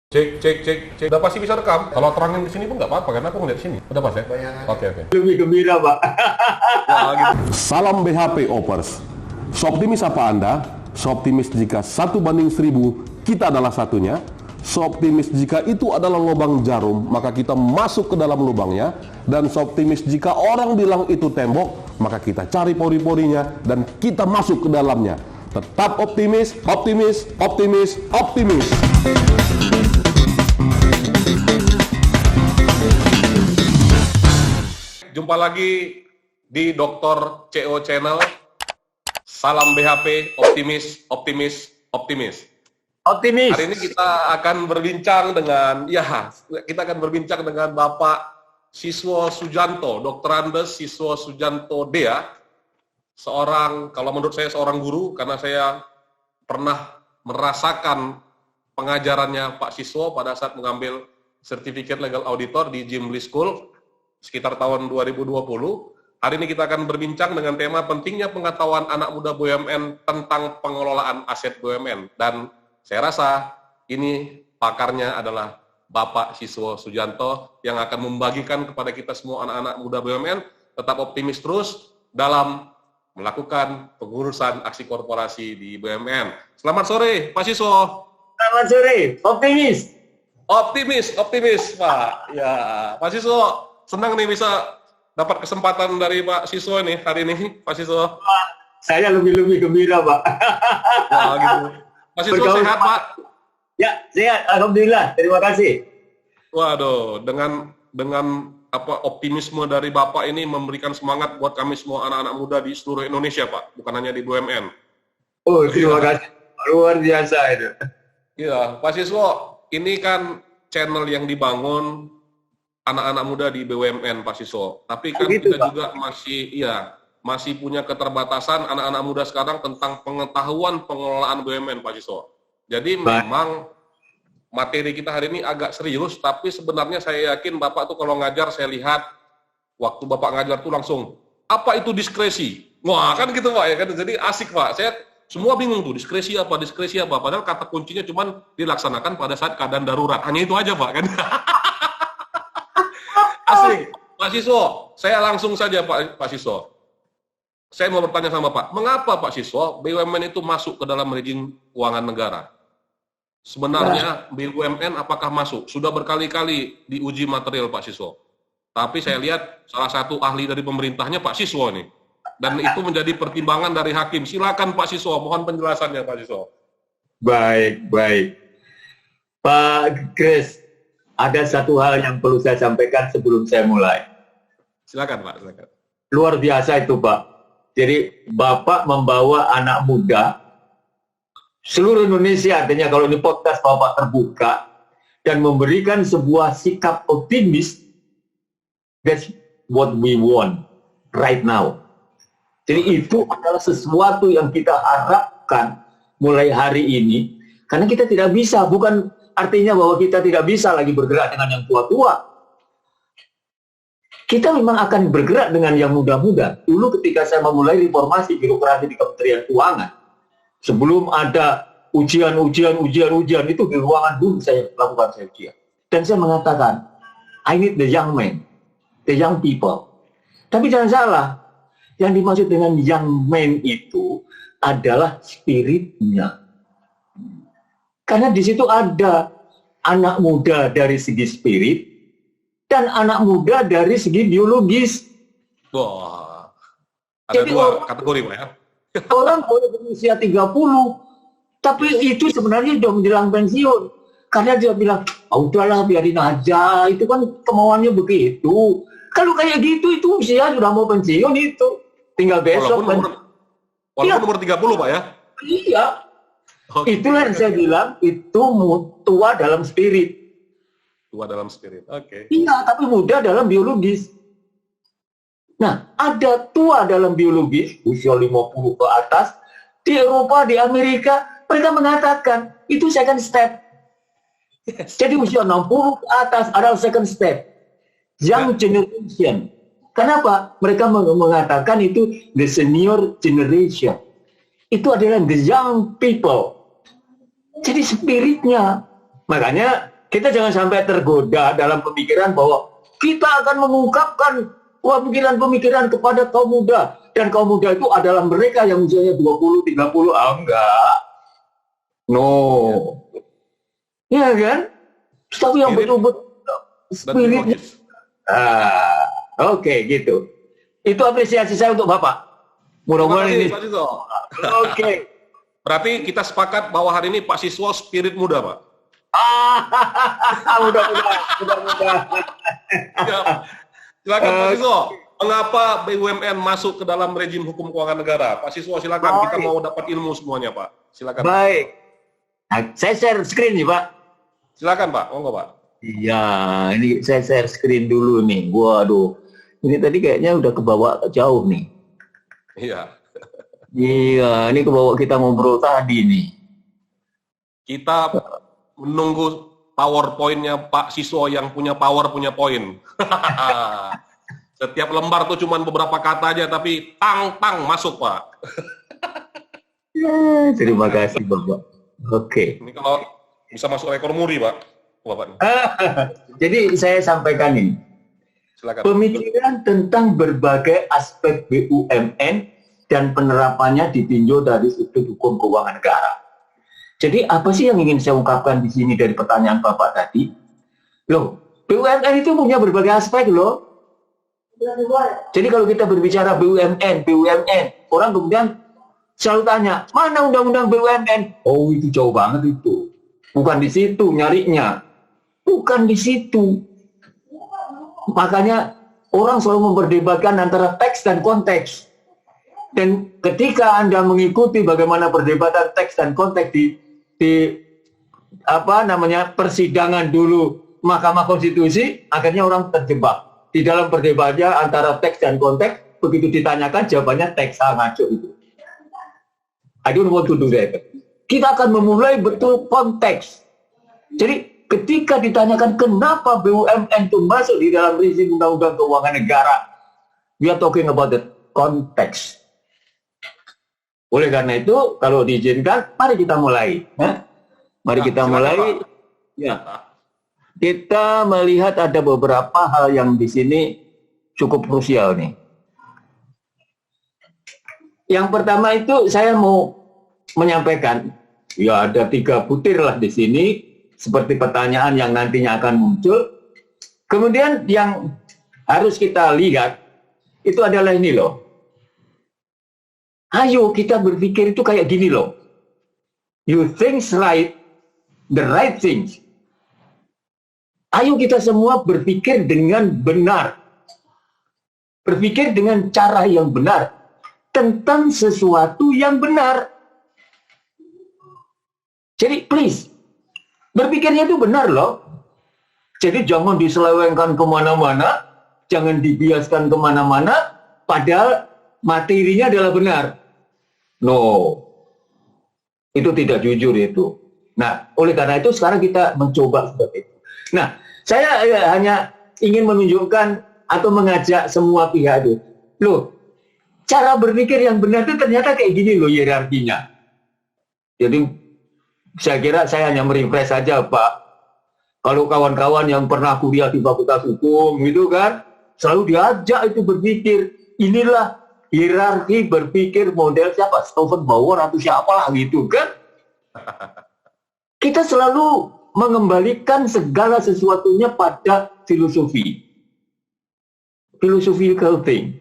Cek, cek, cek, cek. Udah pasti bisa rekam. Kalau terangin di sini pun nggak apa-apa, karena aku ngeliat sini. Udah pas ya? Oke, oke. Lebih gembira, Pak. Wah, gitu. Salam BHP Opers. Seoptimis apa Anda? Seoptimis jika 1:1000 kita adalah satunya. Seoptimis jika itu adalah lubang jarum, maka kita masuk ke dalam lubangnya. Dan seoptimis jika orang bilang itu tembok, maka kita cari pori-porinya dan kita masuk ke dalamnya. Tetap optimis, optimis, optimis, optimis. Jumpa lagi di Dr. CO Channel. Salam BHP, optimis, optimis, optimis. Optimis. Hari ini kita akan berbincang dengan, Bapak Siswo Sujanto, Dr. Andes Siswo Sujanto Dea. Seorang, kalau menurut saya seorang guru, karena saya pernah merasakan pengajarannya Pak Siswo pada saat mengambil sertifikat legal auditor di Jim Lee School sekitar tahun 2020. Hari ini kita akan berbincang dengan tema pentingnya pengetahuan anak muda BUMN tentang pengelolaan aset BUMN. Dan saya rasa ini pakarnya adalah Bapak Siswo Sujanto yang akan membagikan kepada kita semua anak-anak muda BUMN tetap optimis terus dalam melakukan pengurusan aksi korporasi di BUMN. Selamat sore, Pak Siswo. Selamat sore, optimis. Optimis, Pak. Ya, Pak Siswo, senang nih bisa dapat kesempatan dari Pak Siswo nih hari ini, Pak Siswo. Saya lebih gembira, Pak. Wah, gitu. Pak Siswo sehat, Pak? Ya, sehat. Alhamdulillah. Terima kasih. Waduh, dengan optimisme dari Bapak ini memberikan semangat buat kami semua anak-anak muda di seluruh Indonesia, Pak, bukan hanya di BUMN. Oh, terima kasih. Luar biasa itu. Iya, Pak Siswo, ini kan channel yang dibangun anak-anak muda di BUMN, Pak Siswo. Tapi kan Begitu, kita Pak. juga masih punya keterbatasan anak-anak muda sekarang tentang pengetahuan pengelolaan BUMN, Pak Siswo. Jadi memang materi kita hari ini agak serius, tapi sebenarnya saya yakin Bapak tuh kalau ngajar, saya lihat waktu Bapak ngajar tuh langsung, apa itu diskresi? Wah, kan gitu, Pak, ya kan? Jadi asik, Pak. Saya semua bingung tuh, diskresi apa. Padahal kata kuncinya cuman dilaksanakan pada saat keadaan darurat. Hanya itu aja, Pak, kan? Asik. Pak Siswo, saya langsung saja Pak Siswo. Saya mau bertanya sama Pak, mengapa Pak Siswo BUMN itu masuk ke dalam rezim keuangan negara? Sebenarnya BUMN apakah masuk? Sudah berkali-kali diuji material Pak Siswo. Tapi saya lihat salah satu ahli dari pemerintahnya Pak Siswo nih. Dan itu menjadi pertimbangan dari hakim. Silakan Pak Siswo, mohon penjelasannya Pak Siswo. Baik. Pak Chris, ada satu hal yang perlu saya sampaikan sebelum saya mulai. Silakan Pak, silakan. Luar biasa itu, Pak. Jadi Bapak membawa anak muda seluruh Indonesia, artinya kalau ini podcast Bapak terbuka dan memberikan sebuah sikap optimis. That's what we want right now. Jadi itu adalah sesuatu yang kita harapkan mulai hari ini, karena kita tidak bisa, bukan artinya bahwa kita tidak bisa lagi bergerak dengan yang tua-tua. Kita memang akan bergerak dengan yang muda-muda. Dulu ketika saya memulai reformasi birokrasi di Kementerian Keuangan, sebelum ada ujian itu di ruangan dulu saya lakukan ujian. Dan saya mengatakan, I need the young men, the young people. Tapi jangan salah, yang dimaksud dengan young men itu adalah spiritnya. Karena di situ ada anak muda dari segi spirit dan anak muda dari segi biologis. Wah, ada Jadi dua kategori Pak ya. Orang boleh berusia 30, tapi itu sebenarnya sudah menjelang pensiun. Karena dia bilang, udahlah biarin aja, itu kan kemauannya begitu. Kalau kayak gitu, itu usia sudah mau pensiun itu. Tinggal besok. Walaupun umur 30 Pak ya? Iya. Okay. Itulah yang saya bilang, itu tua dalam spirit. Tua dalam spirit, oke. Iya, tapi muda dalam biologis. Nah, ada tua dalam biologis, usia 50 ke atas, di Eropa, di Amerika, mereka mengatakan, itu second step. Yes. Jadi usia 60 ke atas adalah second step. Young generation. Kenapa? Mereka mengatakan itu the senior generation. Itu adalah the young people. Jadi spiritnya. Makanya kita jangan sampai tergoda dalam pemikiran bahwa kita akan mengungkapkan pemikiran-pemikiran kepada kaum muda. Dan kaum muda itu adalah mereka yang usianya 20, 30. Enggak. No. Ya kan? Tapi yang betul-betul spiritnya. Oke, gitu. Itu apresiasi saya untuk Bapak. Mudah-mudahan ini. Oke. Berarti kita sepakat bahwa hari ini Pak Siswo spirit muda, Pak. Mudah-mudahan. Ya. Silakan Pak Siswo. Mengapa BUMN masuk ke dalam rejim hukum keuangan negara? Pak Siswo silakan, kita mau dapat ilmu semuanya, Pak. Silakan. Baik. Nah, saya share screen nih, Pak. Silakan, Pak. Monggo, Pak. Iya, ini saya share screen dulu nih. Waduh. Ini tadi kayaknya udah kebawa jauh nih. Iya. Iya, ini kebawa kita ngobrol tadi nih. Kita menunggu PowerPoint-nya Pak Siswo yang punya power, punya poin. Setiap lembar tuh cuma beberapa kata aja, tapi tang masuk, Pak. Ya, terima kasih, Bapak. Oke. Ini kalau bisa masuk rekor muri, Pak. Bapak. Jadi saya sampaikan ini. Silakan. Pemikiran tentang berbagai aspek BUMN dan penerapannya ditinjau dari sudut hukum keuangan negara. Jadi apa sih yang ingin saya ungkapkan di sini dari pertanyaan Bapak tadi? Loh, BUMN itu punya berbagai aspek loh. Jadi kalau kita berbicara BUMN, orang kemudian selalu tanya, mana undang-undang BUMN? Oh, itu jauh banget itu. Bukan di situ nyarinya. Bukan di situ. Makanya orang selalu memperdebatkan antara teks dan konteks. Dan ketika Anda mengikuti bagaimana perdebatan teks dan konteks di persidangan dulu Mahkamah Konstitusi, akhirnya orang terjebak di dalam perdebatannya antara teks dan konteks. Begitu ditanyakan jawabannya teks, ngaco itu. I don't want to do that. Kita akan memulai betul konteks. Jadi ketika ditanyakan kenapa BUMN itu masuk di dalam rezim undang-undang keuangan negara, we are talking about the context. Oleh karena itu, kalau diizinkan, mari kita mulai. Mari kita mulai. Ya. Kita melihat ada beberapa hal yang di sini cukup krusial nih. Yang pertama itu saya mau menyampaikan, ya ada 3 butir lah di sini, seperti pertanyaan yang nantinya akan muncul. Kemudian yang harus kita lihat itu adalah ini loh. Ayo kita berpikir itu kayak gini loh. You think right, the right things. Ayo kita semua berpikir dengan benar. Berpikir dengan cara yang benar. Tentang sesuatu yang benar. Jadi please, berpikirnya itu benar loh. Jadi jangan diselewengkan kemana-mana, jangan dibiaskan kemana-mana, padahal materinya adalah benar. No, itu tidak jujur itu. Nah, oleh karena itu sekarang kita mencoba seperti itu. Nah, saya hanya ingin menunjukkan atau mengajak semua pihak itu. Loh, cara berpikir yang benar itu ternyata kayak gini loh hierarkinya. Jadi saya kira saya hanya merefresh saja, Pak. Kalau kawan-kawan yang pernah kuliah di Fakultas Hukum itu kan selalu diajak itu berpikir, inilah hierarki berpikir model siapa? Schopenhauer atau siapa lah gitu kan? Kita selalu mengembalikan segala sesuatunya pada filosofi. Philosophical thing.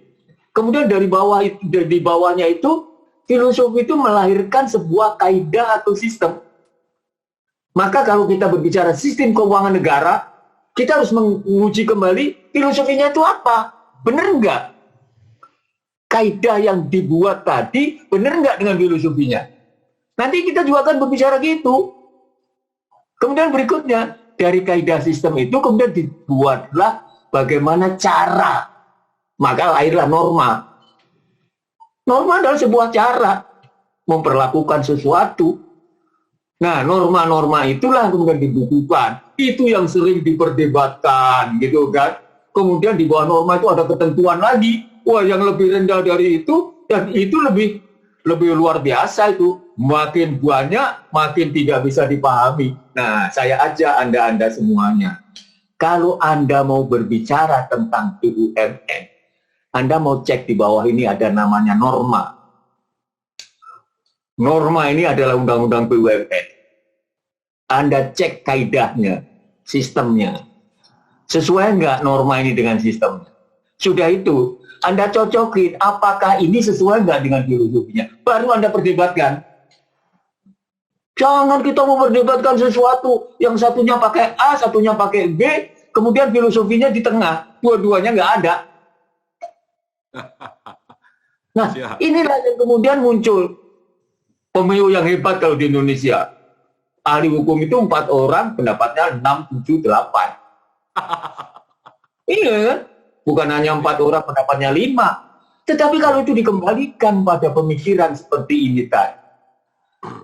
Kemudian dari bawahnya itu filosofi itu melahirkan sebuah kaidah atau sistem. Maka kalau kita berbicara sistem keuangan negara, kita harus menguji kembali filosofinya itu apa? Benar nggak? Kaidah yang dibuat tadi benar nggak dengan filosofinya? Nanti kita juga akan berbicara gitu. Kemudian berikutnya, dari kaidah sistem itu kemudian dibuatlah bagaimana cara. Maka lahirlah norma. Norma adalah sebuah cara memperlakukan sesuatu. Nah, norma-norma itulah kemudian dibukukan. Itu yang sering diperdebatkan, gitu kan. Kemudian di bawah norma itu ada ketentuan lagi. Wah, yang lebih rendah dari itu, dan itu lebih lebih luar biasa itu. Makin banyak, makin tidak bisa dipahami. Nah, saya ajak Anda semuanya. Kalau Anda mau berbicara tentang BUMN, Anda mau cek di bawah ini ada namanya norma. Norma ini adalah undang-undang BUMN. Anda cek kaidahnya, sistemnya. Sesuai nggak norma ini dengan sistemnya? Sudah itu, Anda cocokin apakah ini sesuai nggak dengan filosofinya. Baru Anda perdebatkan. Jangan kita mau perdebatkan sesuatu yang satunya pakai A, satunya pakai B, kemudian filosofinya di tengah. Dua-duanya nggak ada. Nah, inilah yang kemudian muncul. Pemilu yang hebat kalau di Indonesia. Ahli hukum itu 4 orang, pendapatnya 6, 7, 8. Iya, bukan hanya 4 orang, pendapatnya 5. Tetapi kalau itu dikembalikan pada pemikiran seperti ini tadi,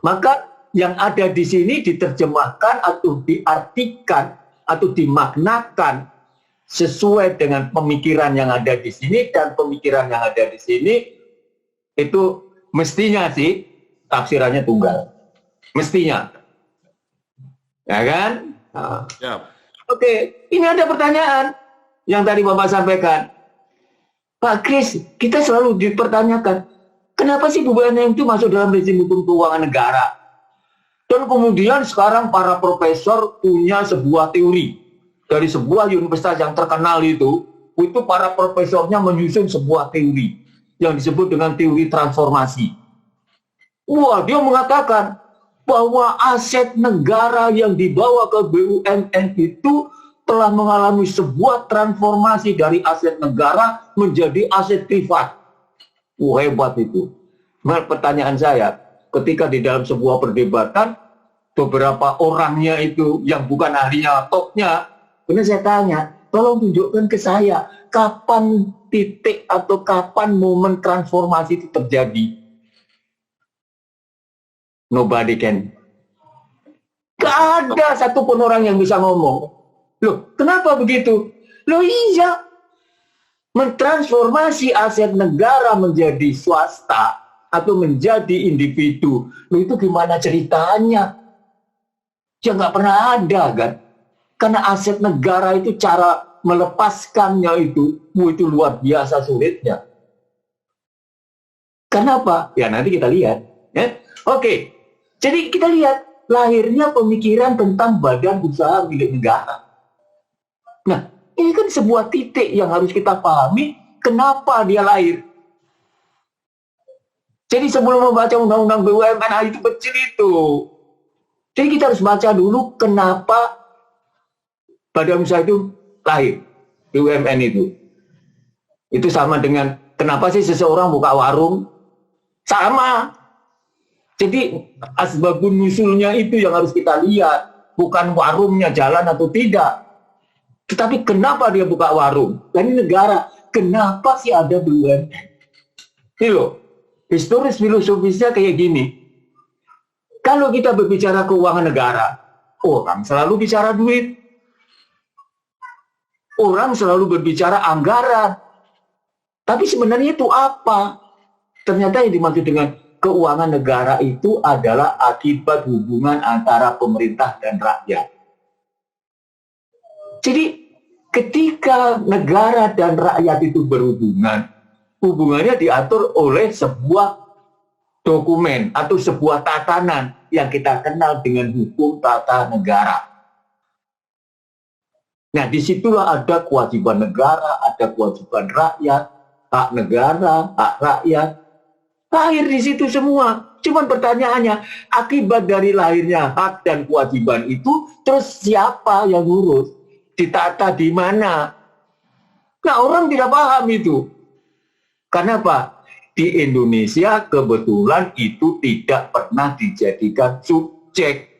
maka yang ada di sini diterjemahkan atau diartikan atau dimaknakan sesuai dengan pemikiran yang ada di sini, dan pemikiran yang ada di sini itu mestinya sih tafsirannya tunggal. Mestinya. Ya kan? Nah. Ya. Oke, ini ada pertanyaan yang tadi Bapak sampaikan. Pak Kris, kita selalu dipertanyakan, kenapa sih BUMN itu masuk dalam rezim hukum keuangan negara? Dan kemudian sekarang para profesor punya sebuah teori. Dari sebuah universitas yang terkenal itu para profesornya menyusun sebuah teori yang disebut dengan teori transformasi. Wah, dia mengatakan bahwa aset negara yang dibawa ke BUMN itu telah mengalami sebuah transformasi dari aset negara menjadi aset privat. Hebat itu. Nah, pertanyaan saya, ketika di dalam sebuah perdebatan, beberapa orangnya itu yang bukan ahlinya, topnya, kemudian saya tanya, tolong tunjukkan ke saya, kapan titik atau kapan momen transformasi itu terjadi? Nobody can. Gak ada satupun orang yang bisa ngomong. Loh, kenapa begitu? Loh iya. Mentransformasi aset negara menjadi swasta atau menjadi individu. Loh itu gimana ceritanya? Ya nggak pernah ada kan. Karena aset negara itu cara melepaskannya itu luar biasa sulitnya. Kenapa? Ya nanti kita lihat. Ya. Oke. Jadi kita lihat lahirnya pemikiran tentang badan usaha milik negara. Nah, ini kan sebuah titik yang harus kita pahami kenapa dia lahir. Jadi sebelum membaca undang-undang BUMN itu kecil itu. Jadi kita harus baca dulu kenapa badan usaha itu lahir, BUMN itu. Itu sama dengan kenapa sih seseorang buka warung? Sama. Jadi asbabun nusulnya itu yang harus kita lihat, bukan warungnya jalan atau tidak. Tetapi kenapa dia buka warung? Dan ini negara, kenapa sih ada BUMN? Ini loh, historis filosofisnya kayak gini. Kalau kita berbicara keuangan negara, orang selalu bicara duit. Orang selalu berbicara anggaran. Tapi sebenarnya itu apa? Ternyata yang dimaksud dengan keuangan negara itu adalah akibat hubungan antara pemerintah dan rakyat. Jadi ketika negara dan rakyat itu berhubungan, hubungannya diatur oleh sebuah dokumen atau sebuah tatanan yang kita kenal dengan hukum tata negara. Nah, disitulah ada kewajiban negara, ada kewajiban rakyat, hak negara, hak rakyat. Lahir di situ semua. Cuman pertanyaannya, akibat dari lahirnya hak dan kewajiban itu, terus siapa yang ngurus? Ditata di mana? Nah, orang tidak paham itu. Karena apa? Di Indonesia kebetulan itu tidak pernah dijadikan subjek.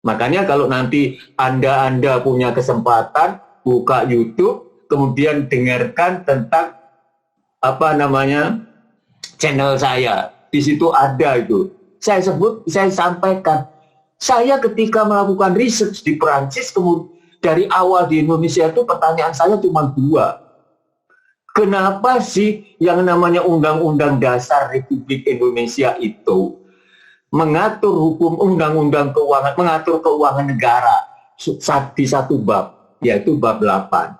Makanya kalau nanti Anda punya kesempatan buka YouTube, kemudian dengarkan tentang channel saya. Di situ ada itu. Saya sampaikan. Saya ketika melakukan riset di Perancis, kemudian dari awal di Indonesia itu pertanyaan saya cuma 2. Kenapa sih yang namanya Undang-Undang Dasar Republik Indonesia itu mengatur hukum undang-undang keuangan, mengatur keuangan negara di satu bab, yaitu bab 8.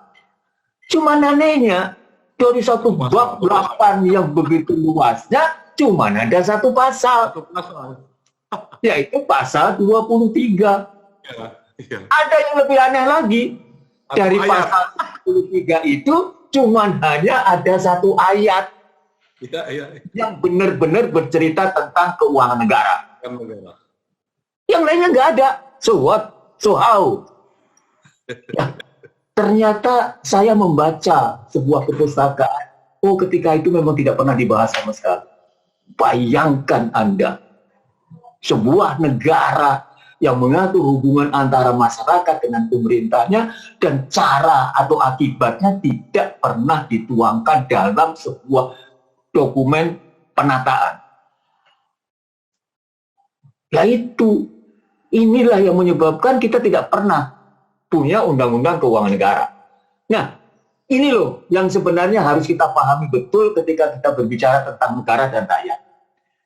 Cuma anehnya, dari satu bab 8 yang begitu luasnya, cuma ada satu pasal, yaitu pasal 23. Ya. Ada yang lebih aneh lagi, dari ayat. pasal 23 itu cuman hanya ada satu ayat yang benar-benar bercerita tentang keuangan negara. Yang lainnya nggak ada. So what? So how? Ya, ternyata saya membaca sebuah perpustakaan. Oh, ketika itu memang tidak pernah dibahas sama sekali. Bayangkan Anda, sebuah negara yang mengatur hubungan antara masyarakat dengan pemerintahnya dan cara atau akibatnya tidak pernah dituangkan dalam sebuah dokumen penataan. Yaitu, inilah yang menyebabkan kita tidak pernah punya undang-undang keuangan negara. Nah, ini loh yang sebenarnya harus kita pahami betul ketika kita berbicara tentang negara dan rakyat.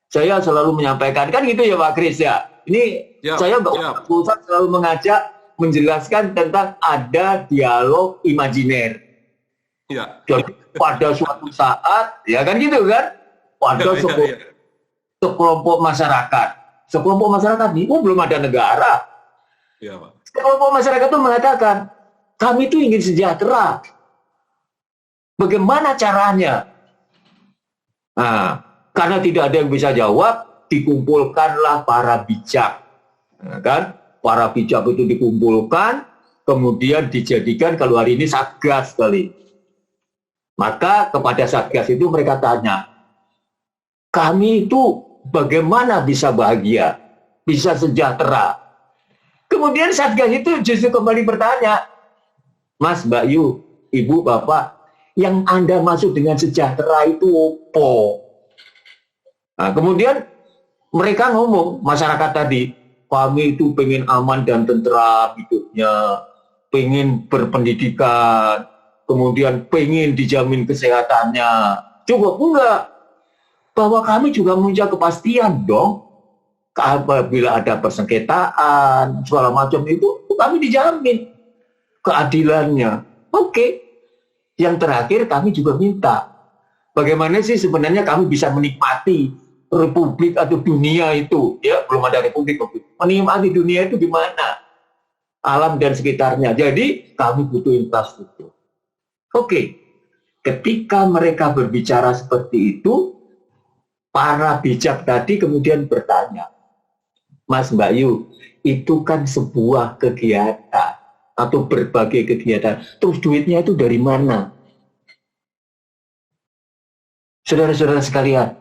Saya selalu menyampaikan, kan gitu ya Pak Kris ya. Ini saya Mbak Ustaz selalu mengajak menjelaskan tentang ada dialog imajiner. Ya. Jadi pada suatu saat, ya kan gitu kan, pada sekelompok masyarakat. Sekelompok masyarakat ini, belum ada negara. Ya, Pak. Sekelompok masyarakat itu mengatakan, kami itu ingin sejahtera. Bagaimana caranya? Nah, karena tidak ada yang bisa jawab, dikumpulkanlah para bijak. Nah, kan? Para bijak itu dikumpulkan, kemudian dijadikan kalau hari ini satgas kali. Maka kepada satgas itu mereka tanya, kami itu bagaimana bisa bahagia, bisa sejahtera? Kemudian satgas itu justru kembali bertanya, Mas, Mbak Yu, Ibu, Bapak, yang Anda maksud dengan sejahtera itu apa? Nah, kemudian mereka ngomong, masyarakat tadi, kami itu pengen aman dan tentram hidupnya, pengen berpendidikan, kemudian pengen dijamin kesehatannya. Cukup enggak? Bahwa kami juga punya kepastian dong. Apabila ada persengketaan, segala macam itu kami dijamin keadilannya. Oke. Yang terakhir kami juga minta, bagaimana sih sebenarnya kami bisa menikmati republik atau dunia itu, ya belum ada republik, menikmati dunia itu gimana, alam dan sekitarnya. Jadi kami butuh infrastruktur. Oke, ketika mereka berbicara seperti itu, para bijak tadi kemudian bertanya, Mas, Mbak Yu, itu kan sebuah kegiatan atau berbagai kegiatan, terus duitnya itu dari mana? Saudara-saudara sekalian,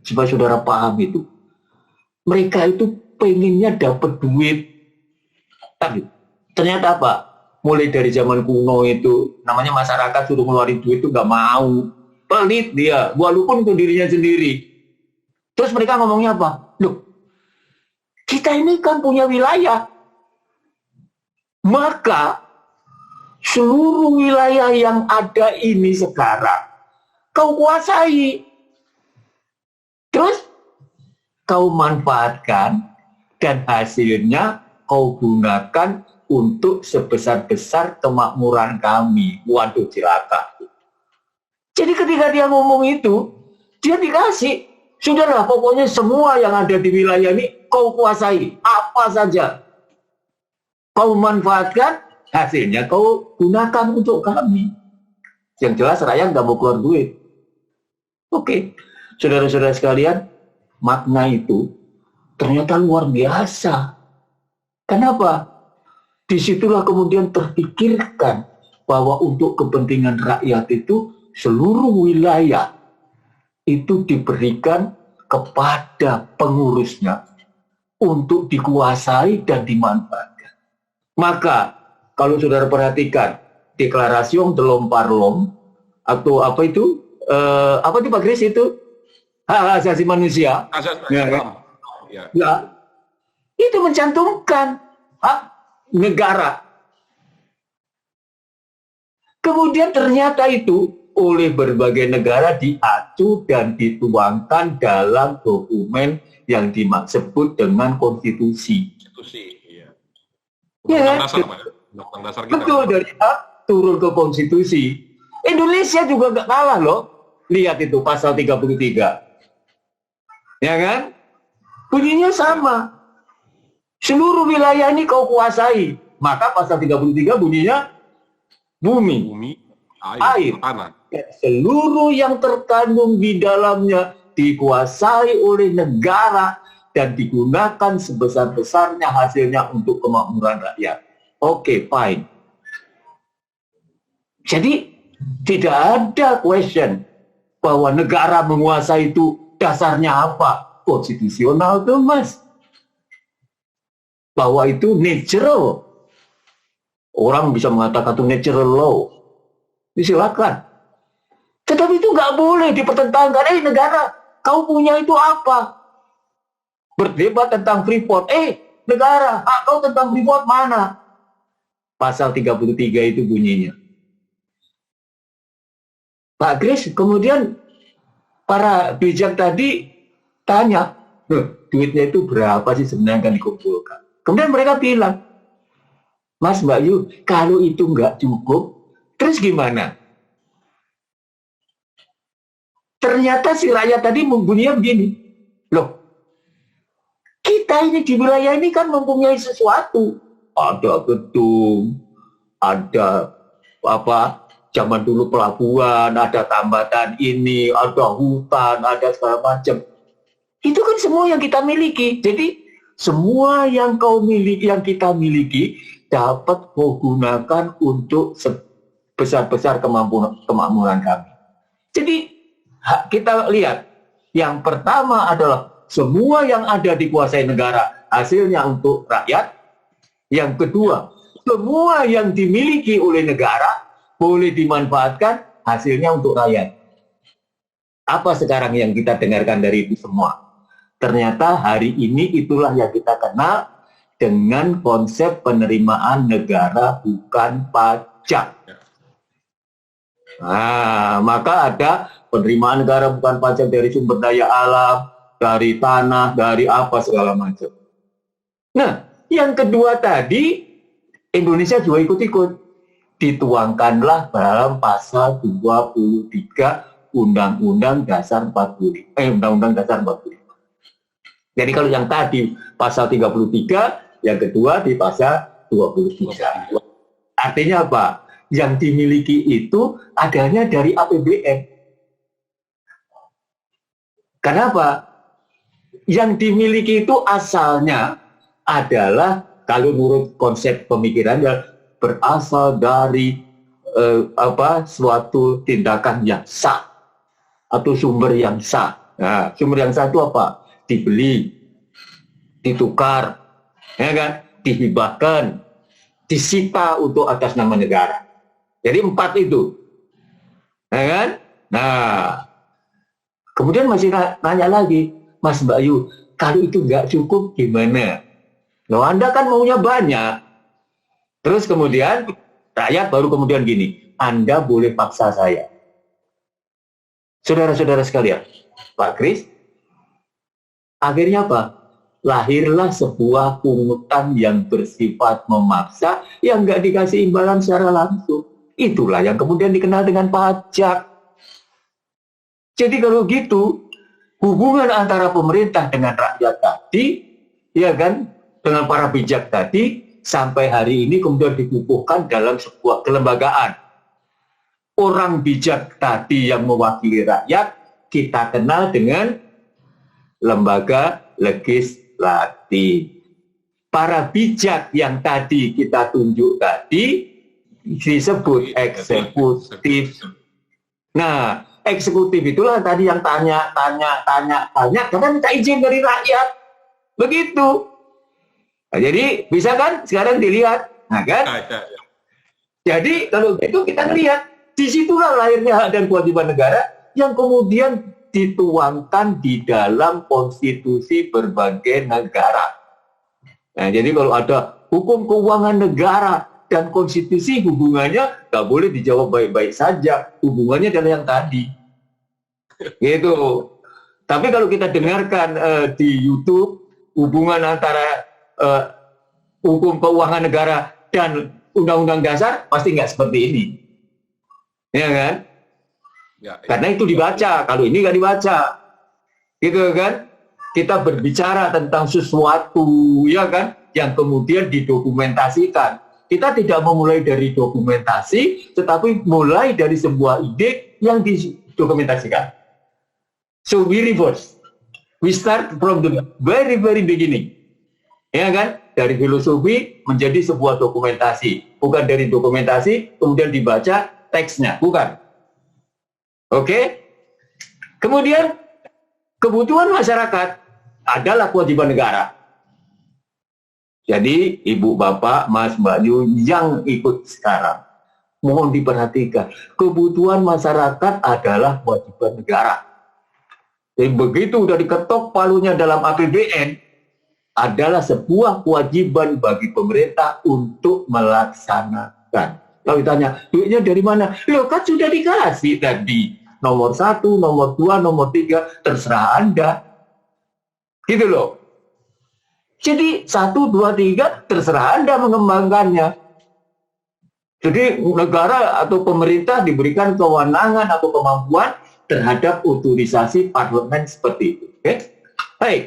supaya saudara paham itu, mereka itu pengennya dapat duit. Tapi ternyata apa? Mulai dari zaman kuno itu, namanya masyarakat suruh ngeluarin duit itu nggak mau. Pelit dia, walaupun untuk dirinya sendiri. Terus mereka ngomongnya apa? Loh, kita ini kan punya wilayah. Maka seluruh wilayah yang ada ini sekarang kau kuasai. Terus kau manfaatkan dan hasilnya kau gunakan untuk sebesar-besar kemakmuran kami. Waduh, celaka. Jadi ketika dia ngomong itu, dia dikasih, sudahlah pokoknya semua yang ada di wilayah ini kau kuasai, apa saja. Kau manfaatkan, hasilnya kau gunakan untuk kami. Yang jelas rakyat nggak mau keluar duit. Oke, saudara-saudara sekalian, makna itu ternyata luar biasa. Kenapa? Disitulah kemudian terpikirkan bahwa untuk kepentingan rakyat itu seluruh wilayah itu diberikan kepada pengurusnya untuk dikuasai dan dimanfaatkan. Maka kalau saudara perhatikan Deklarasi Delom Parlom atau apa itu Pak Kris itu hak asasi manusia, ya, itu mencantumkan hak negara. Kemudian ternyata itu oleh berbagai negara diacu dan dituangkan dalam dokumen yang disebut dengan konstitusi. Konstitusi, iya. Ya, Undang-undang dasar, Pak, ya? Undang-undang dasar kita. betul, dari hak turun ke konstitusi. Indonesia juga nggak kalah loh. Lihat itu pasal 33. Ya kan? Bunyinya sama. Seluruh wilayah ini kau kuasai. Maka pasal 33 bunyinya bumi, Bumi, air, tanah. seluruh yang terkandung di dalamnya dikuasai oleh negara dan digunakan sebesar-besarnya hasilnya untuk kemakmuran rakyat. Oke, fine. Jadi tidak ada question bahwa negara menguasai itu dasarnya apa? Konstitusional tuh, Mas. Bahwa itu natural. Orang bisa mengatakan itu natural law. Silakan. Tetapi itu nggak boleh dipertentangkan. Negara, kau punya itu apa? Berdebat tentang Freeport. Negara, hak kau tentang Freeport mana? Pasal 33 itu bunyinya. Pak Kris, kemudian para bijak tadi tanya, duitnya itu berapa sih sebenarnya yang dikumpulkan? Kemudian mereka bilang, Mas Mbak Yu, kalau itu nggak cukup, terus gimana? Ternyata si rakyat tadi bunyinya begini, loh, kita ini di wilayah ini kan mempunyai sesuatu. Ada gedung, ada apa, zaman dulu pelabuhan, ada tambatan ini, ada hutan, ada segala macam. Itu kan semua yang kita miliki. Jadi semua yang kau miliki, yang kita miliki, dapat kau gunakan untuk sebesar-besar kemakmuran kami. Jadi kita lihat, yang pertama adalah semua yang ada dikuasai negara, hasilnya untuk rakyat. Yang kedua, semua yang dimiliki oleh negara boleh dimanfaatkan, hasilnya untuk rakyat. Apa sekarang yang kita dengarkan dari itu semua? Ternyata hari ini itulah yang kita kenal dengan konsep penerimaan negara bukan pajak. Nah, maka ada penerimaan negara bukan pajak dari sumber daya alam, dari tanah, dari apa segala macam. Nah, yang kedua tadi, Indonesia juga ikut-ikut. Dituangkanlah dalam pasal 23 Undang-Undang Dasar 45. Undang-Undang Dasar 45. Jadi kalau yang tadi pasal 33, yang kedua di pasal 23. Artinya apa? Yang dimiliki itu adanya dari APBN. Kenapa? Yang dimiliki itu asalnya adalah, kalau menurut konsep pemikirannya, berasal dari suatu tindakan yang sah atau sumber yang sah. Nah, sumber yang sah itu apa? Dibeli, ditukar, ya kan? Dihibahkan, disita untuk atas nama negara. Jadi 4 itu, ya kan? Nah, kemudian masih nanya lagi, Mas Mbak Yu, kalau itu nggak cukup gimana? Loh, Anda kan maunya banyak. Terus kemudian rakyat baru kemudian gini, Anda boleh paksa saya. Saudara-saudara sekalian, Pak Kris, akhirnya apa? Lahirlah sebuah pungutan yang bersifat memaksa, yang nggak dikasih imbalan secara langsung. Itulah yang kemudian dikenal dengan pajak. Jadi kalau gitu, hubungan antara pemerintah dengan rakyat tadi, ya kan, dengan para bijak tadi, sampai hari ini kemudian dikukuhkan dalam sebuah kelembagaan. Orang bijak tadi yang mewakili rakyat, kita kenal dengan lembaga legislatif. Para bijak yang tadi kita tunjuk tadi disebut eksekutif. Nah, eksekutif itulah tadi yang tanya, karena minta izin dari rakyat. Begitu. Nah, jadi bisa kan sekarang dilihat, nah kan? Jadi kalau itu kita lihat, disitulah lahirnya hak dan kewajiban negara yang kemudian dituangkan di dalam konstitusi berbagai negara. Nah, jadi kalau ada hukum keuangan negara, dan konstitusi hubungannya nggak boleh dijawab baik-baik saja. Hubungannya adalah yang tadi. Gitu. Tapi kalau kita dengarkan di YouTube, hubungan antara hukum keuangan negara dan undang-undang dasar pasti nggak seperti ini. Ya kan? Ya. Karena itu dibaca, kalau ini nggak dibaca. Gitu kan? Kita berbicara tentang sesuatu, ya kan, yang kemudian didokumentasikan. Kita tidak memulai dari dokumentasi, tetapi mulai dari sebuah ide yang didokumentasikan. So we reverse. We start from the very beginning. Ya kan? Dari filosofi menjadi sebuah dokumentasi. Bukan dari dokumentasi, kemudian dibaca teksnya. Bukan. Oke? Kemudian, kebutuhan masyarakat adalah kewajiban negara. Jadi, Ibu, Bapak, Mas, Mbak Yu yang ikut sekarang, mohon diperhatikan, kebutuhan masyarakat adalah kewajiban negara. Jadi, begitu udah diketok palunya dalam APBN, adalah sebuah kewajiban bagi pemerintah untuk melaksanakan. Kalau ditanya, duitnya dari mana? Loh, kan sudah dikasih tadi. Nomor 1, nomor 2, nomor 3, terserah Anda. Gitu loh. Jadi 1, 2, 3 terserah Anda mengembangkannya. Jadi negara atau pemerintah diberikan kewenangan atau kemampuan terhadap otorisasi parlemen seperti itu. Oke? Baik.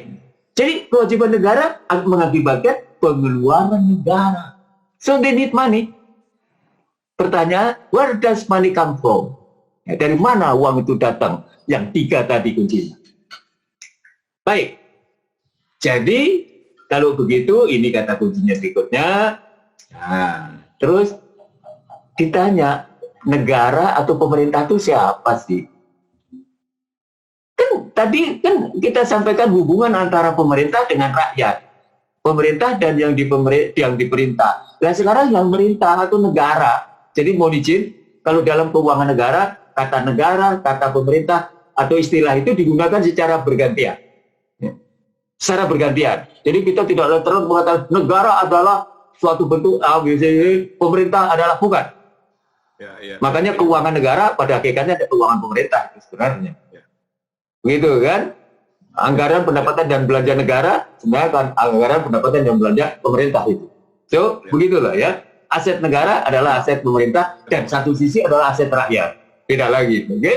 Jadi kewajiban negara mengakibatkan pengeluaran negara. So they need money. Pertanyaan, where does money come from? Ya, dari mana uang itu datang? Yang 3 tadi kuncinya. Baik. Jadi, kalau begitu, ini kata kuncinya berikutnya. Nah, terus ditanya, negara atau pemerintah itu siapa sih? Kan tadi kan kita sampaikan hubungan antara pemerintah dengan rakyat. Pemerintah dan yang diperintah. Nah, sekarang yang merintah atau negara. Jadi, mohon izin, kalau dalam keuangan negara, kata pemerintah, atau istilah itu digunakan secara bergantian. Secara bergantian. Jadi kita tidak terus mengatakan negara adalah suatu bentuk ABC, pemerintah adalah bukan. Ya. Makanya keuangan negara pada hakikatnya ada keuangan pemerintah sebenarnya. Begitu kan? Anggaran pendapatan dan belanja negara sebenarnya kan anggaran pendapatan dan belanja pemerintah itu. So, begitulah ya. Aset negara adalah aset pemerintah dan satu sisi adalah aset rakyat. Beda lagi, oke?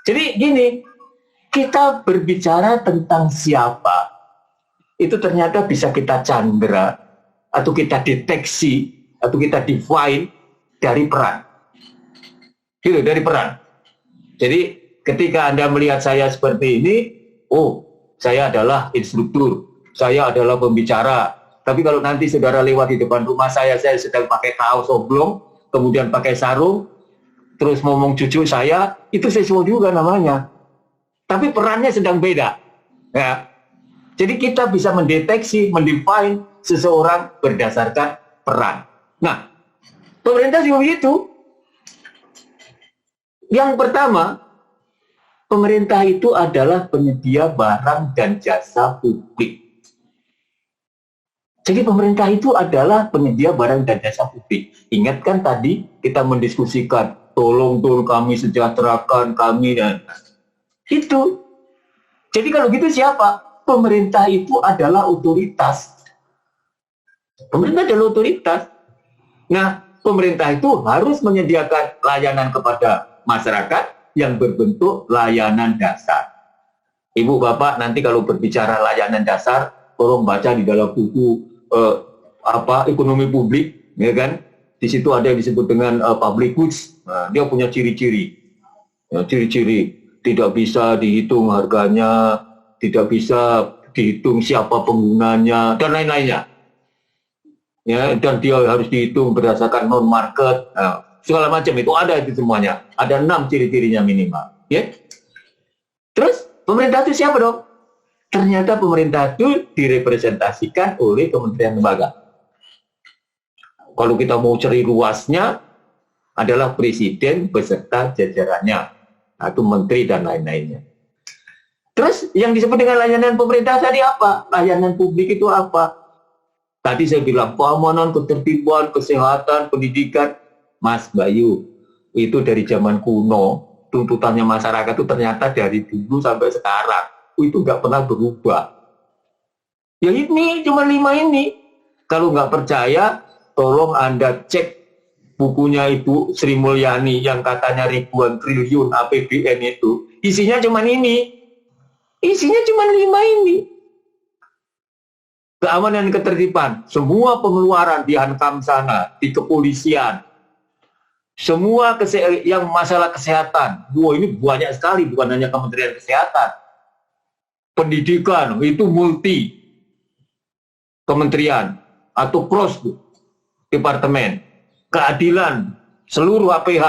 Jadi gini, kita berbicara tentang siapa, itu ternyata bisa kita candera, atau kita deteksi, atau kita define dari peran. Gitu, dari peran. Jadi, ketika Anda melihat saya seperti ini, oh, saya adalah instruktur, saya adalah pembicara. Tapi kalau nanti saudara lewat di depan rumah saya sedang pakai kaos oblong, kemudian pakai sarung, terus ngomong cucu saya, itu sesuatu juga namanya. Tapi perannya sedang beda. Ya. Jadi kita bisa mendeteksi, mendefine seseorang berdasarkan peran. Nah, pemerintah juga begitu. Yang pertama, pemerintah itu adalah penyedia barang dan jasa publik. Jadi pemerintah itu adalah penyedia barang dan jasa publik. Ingat kan tadi kita mendiskusikan, tolong kami sejahterakan kami dan itu. Jadi kalau gitu siapa? Pemerintah itu adalah otoritas. Pemerintah adalah otoritas. Nah, pemerintah itu harus menyediakan layanan kepada masyarakat yang berbentuk layanan dasar. Ibu, Bapak, nanti kalau berbicara layanan dasar, tolong baca di dalam buku ekonomi publik, ya kan? Di situ ada yang disebut dengan public goods. Nah, dia punya ciri-ciri. Ya, ciri-ciri. Tidak bisa dihitung harganya, tidak bisa dihitung siapa penggunanya, dan lain-lainnya. Ya, dan dia harus dihitung berdasarkan non-market, segala macam itu ada itu semuanya. Ada 6 ciri-cirinya minimal. Ya. Terus pemerintah itu siapa dong? Ternyata pemerintah itu direpresentasikan oleh kementerian lembaga. Kalau kita mau cari luasnya, adalah presiden beserta jajarannya, atau menteri dan lain-lainnya. Terus yang disebut dengan layanan pemerintah tadi apa? Layanan publik itu apa? Tadi saya bilang keamanan, ketertiban, kesehatan, pendidikan. Mas Bayu, itu dari zaman kuno, tuntutannya masyarakat itu ternyata dari dulu sampai sekarang itu nggak pernah berubah. Ya ini cuma 5 ini. Kalau nggak percaya, tolong Anda cek bukunya Ibu Sri Mulyani yang katanya ribuan triliun APBN itu. Isinya cuma ini. Isinya cuma 5 ini. Keamanan dan ketertiban, semua pengeluaran di Hankam sana, di kepolisian, semua yang masalah kesehatan, ini banyak sekali, bukan hanya Kementerian Kesehatan. Pendidikan, itu multi kementerian atau cross departemen. Keadilan, seluruh APH.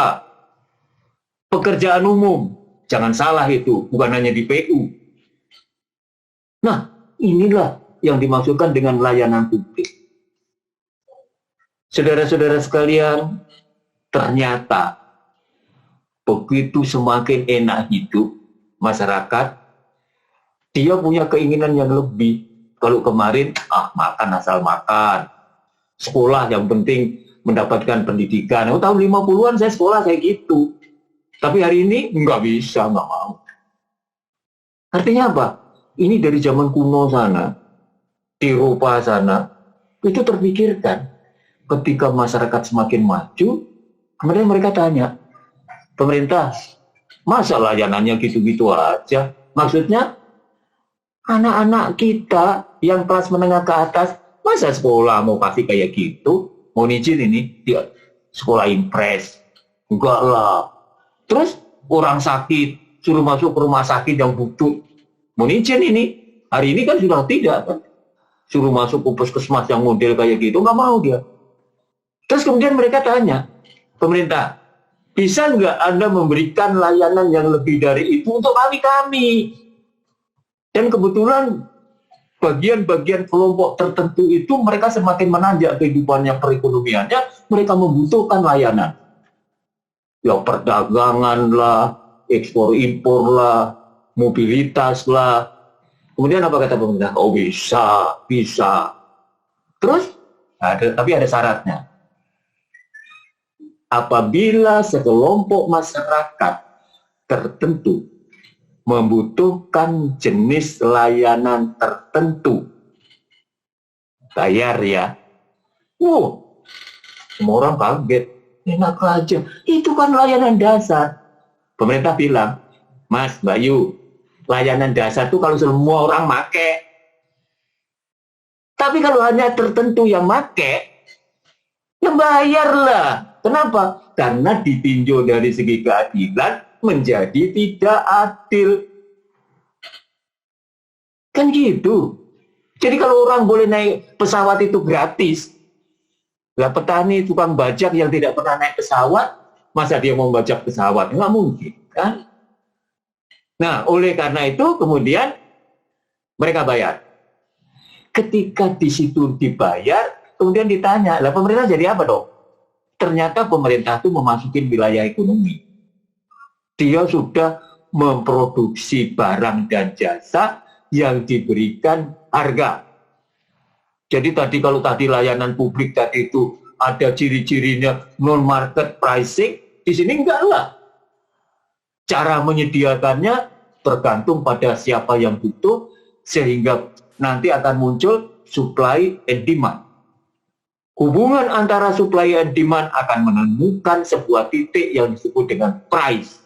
Pekerjaan umum, jangan salah itu, bukan hanya di PU. Nah, inilah yang dimaksudkan dengan layanan publik. Saudara-saudara sekalian, ternyata begitu semakin enak hidup masyarakat, dia punya keinginan yang lebih. Kalau kemarin, makan asal makan. Sekolah yang penting mendapatkan pendidikan. Tahun 50-an saya sekolah kayak gitu. Tapi hari ini nggak bisa, nggak mau. Artinya apa? Ini dari zaman kuno sana, di Eropa sana, itu terpikirkan. Ketika masyarakat semakin maju, kemudian mereka tanya, pemerintah, masa layanannya gitu-gitu aja? Maksudnya, anak-anak kita yang kelas menengah ke atas, masa sekolah mau kasih kayak gitu? Mau izin ini, dia sekolah impres. Enggak lah. Terus orang sakit, suruh masuk ke rumah sakit yang butuh. Mau izin ini, hari ini kan sudah tidak kan? Suruh masuk ke puskesmas yang model kayak gitu, nggak mau dia. Terus kemudian mereka tanya, pemerintah, bisa nggak Anda memberikan layanan yang lebih dari itu untuk kami? Dan kebetulan bagian-bagian kelompok tertentu itu mereka semakin menanjak kehidupannya, perekonomiannya, mereka membutuhkan layanan. Ya perdagangan lah, ekspor impor lah, mobilitas lah. Kemudian apa kata pemerintah? Oh bisa. Terus, tapi ada syaratnya. Apabila sekelompok masyarakat tertentu membutuhkan jenis layanan tertentu, bayar ya. Semua orang kaget. Enak aja. Itu kan layanan dasar. Pemerintah bilang, Mas Bayu, layanan dasar itu kalau semua orang make. Tapi kalau hanya tertentu yang make, ya bayarlah. Kenapa? Karena ditinjau dari segi keadilan menjadi tidak adil. Kan gitu. Jadi kalau orang boleh naik pesawat itu gratis, lah petani tukang bajak yang tidak pernah naik pesawat, masa dia mau bajak pesawat? Nggak mungkin, kan? Nah, oleh karena itu kemudian mereka bayar. Ketika di situ dibayar, kemudian ditanya, lah pemerintah jadi apa dong? Ternyata pemerintah itu memasuki wilayah ekonomi. Dia sudah memproduksi barang dan jasa yang diberikan harga. Jadi kalau tadi layanan publik tadi itu ada ciri-cirinya non-market pricing, di sini enggak lah. Cara menyediakannya tergantung pada siapa yang butuh, sehingga nanti akan muncul supply and demand. Hubungan antara supply and demand akan menemukan sebuah titik yang disebut dengan price.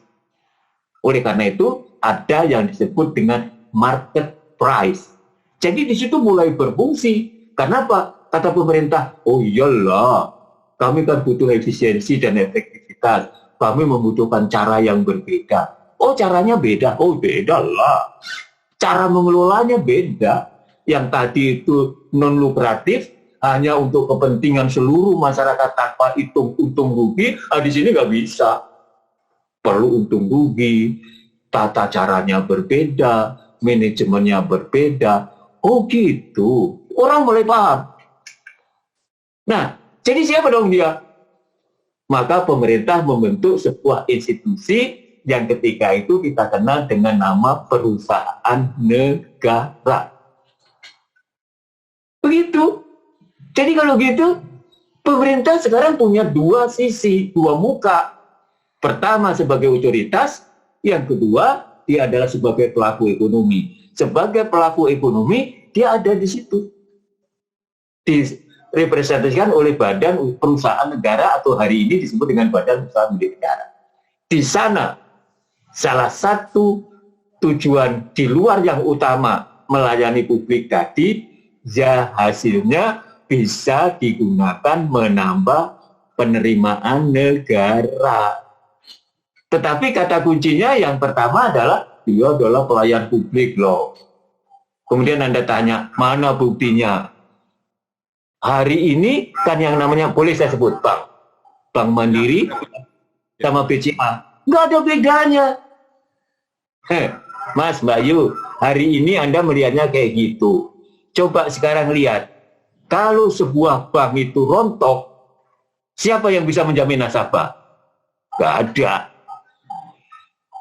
Oleh karena itu, ada yang disebut dengan market price. Jadi di situ mulai berfungsi. Kenapa? Kata pemerintah, oh iyalah, kami kan butuh efisiensi dan efektivitas. Kami membutuhkan cara yang berbeda. Oh caranya beda? Oh beda lah. Cara mengelolanya beda. Yang tadi itu non lukratif, hanya untuk kepentingan seluruh masyarakat tanpa hitung untung rugi. Di sini nggak bisa. Perlu untung rugi, tata caranya berbeda, manajemennya berbeda. Oh gitu. Orang mulai paham. Nah, jadi siapa dong dia? Maka pemerintah membentuk sebuah institusi yang ketika itu kita kenal dengan nama perusahaan negara. Begitu. Jadi kalau gitu, pemerintah sekarang punya dua sisi, dua muka. Pertama sebagai otoritas, yang kedua dia adalah sebagai pelaku ekonomi. Sebagai pelaku ekonomi, dia ada di situ. Direpresentasikan oleh badan perusahaan negara atau hari ini disebut dengan badan usaha milik negara. Di sana, salah satu tujuan di luar yang utama melayani publik tadi, ya hasilnya bisa digunakan menambah penerimaan negara. Tetapi kata kuncinya yang pertama adalah dia adalah pelayan publik loh. Kemudian Anda tanya, mana buktinya? Hari ini kan yang namanya, boleh saya sebut Bank Mandiri sama BCA. Nggak ada bedanya. Mas, Mbak Yu, hari ini Anda melihatnya kayak gitu. Coba sekarang lihat, kalau sebuah bank itu rontok, siapa yang bisa menjamin nasabah? Nggak ada.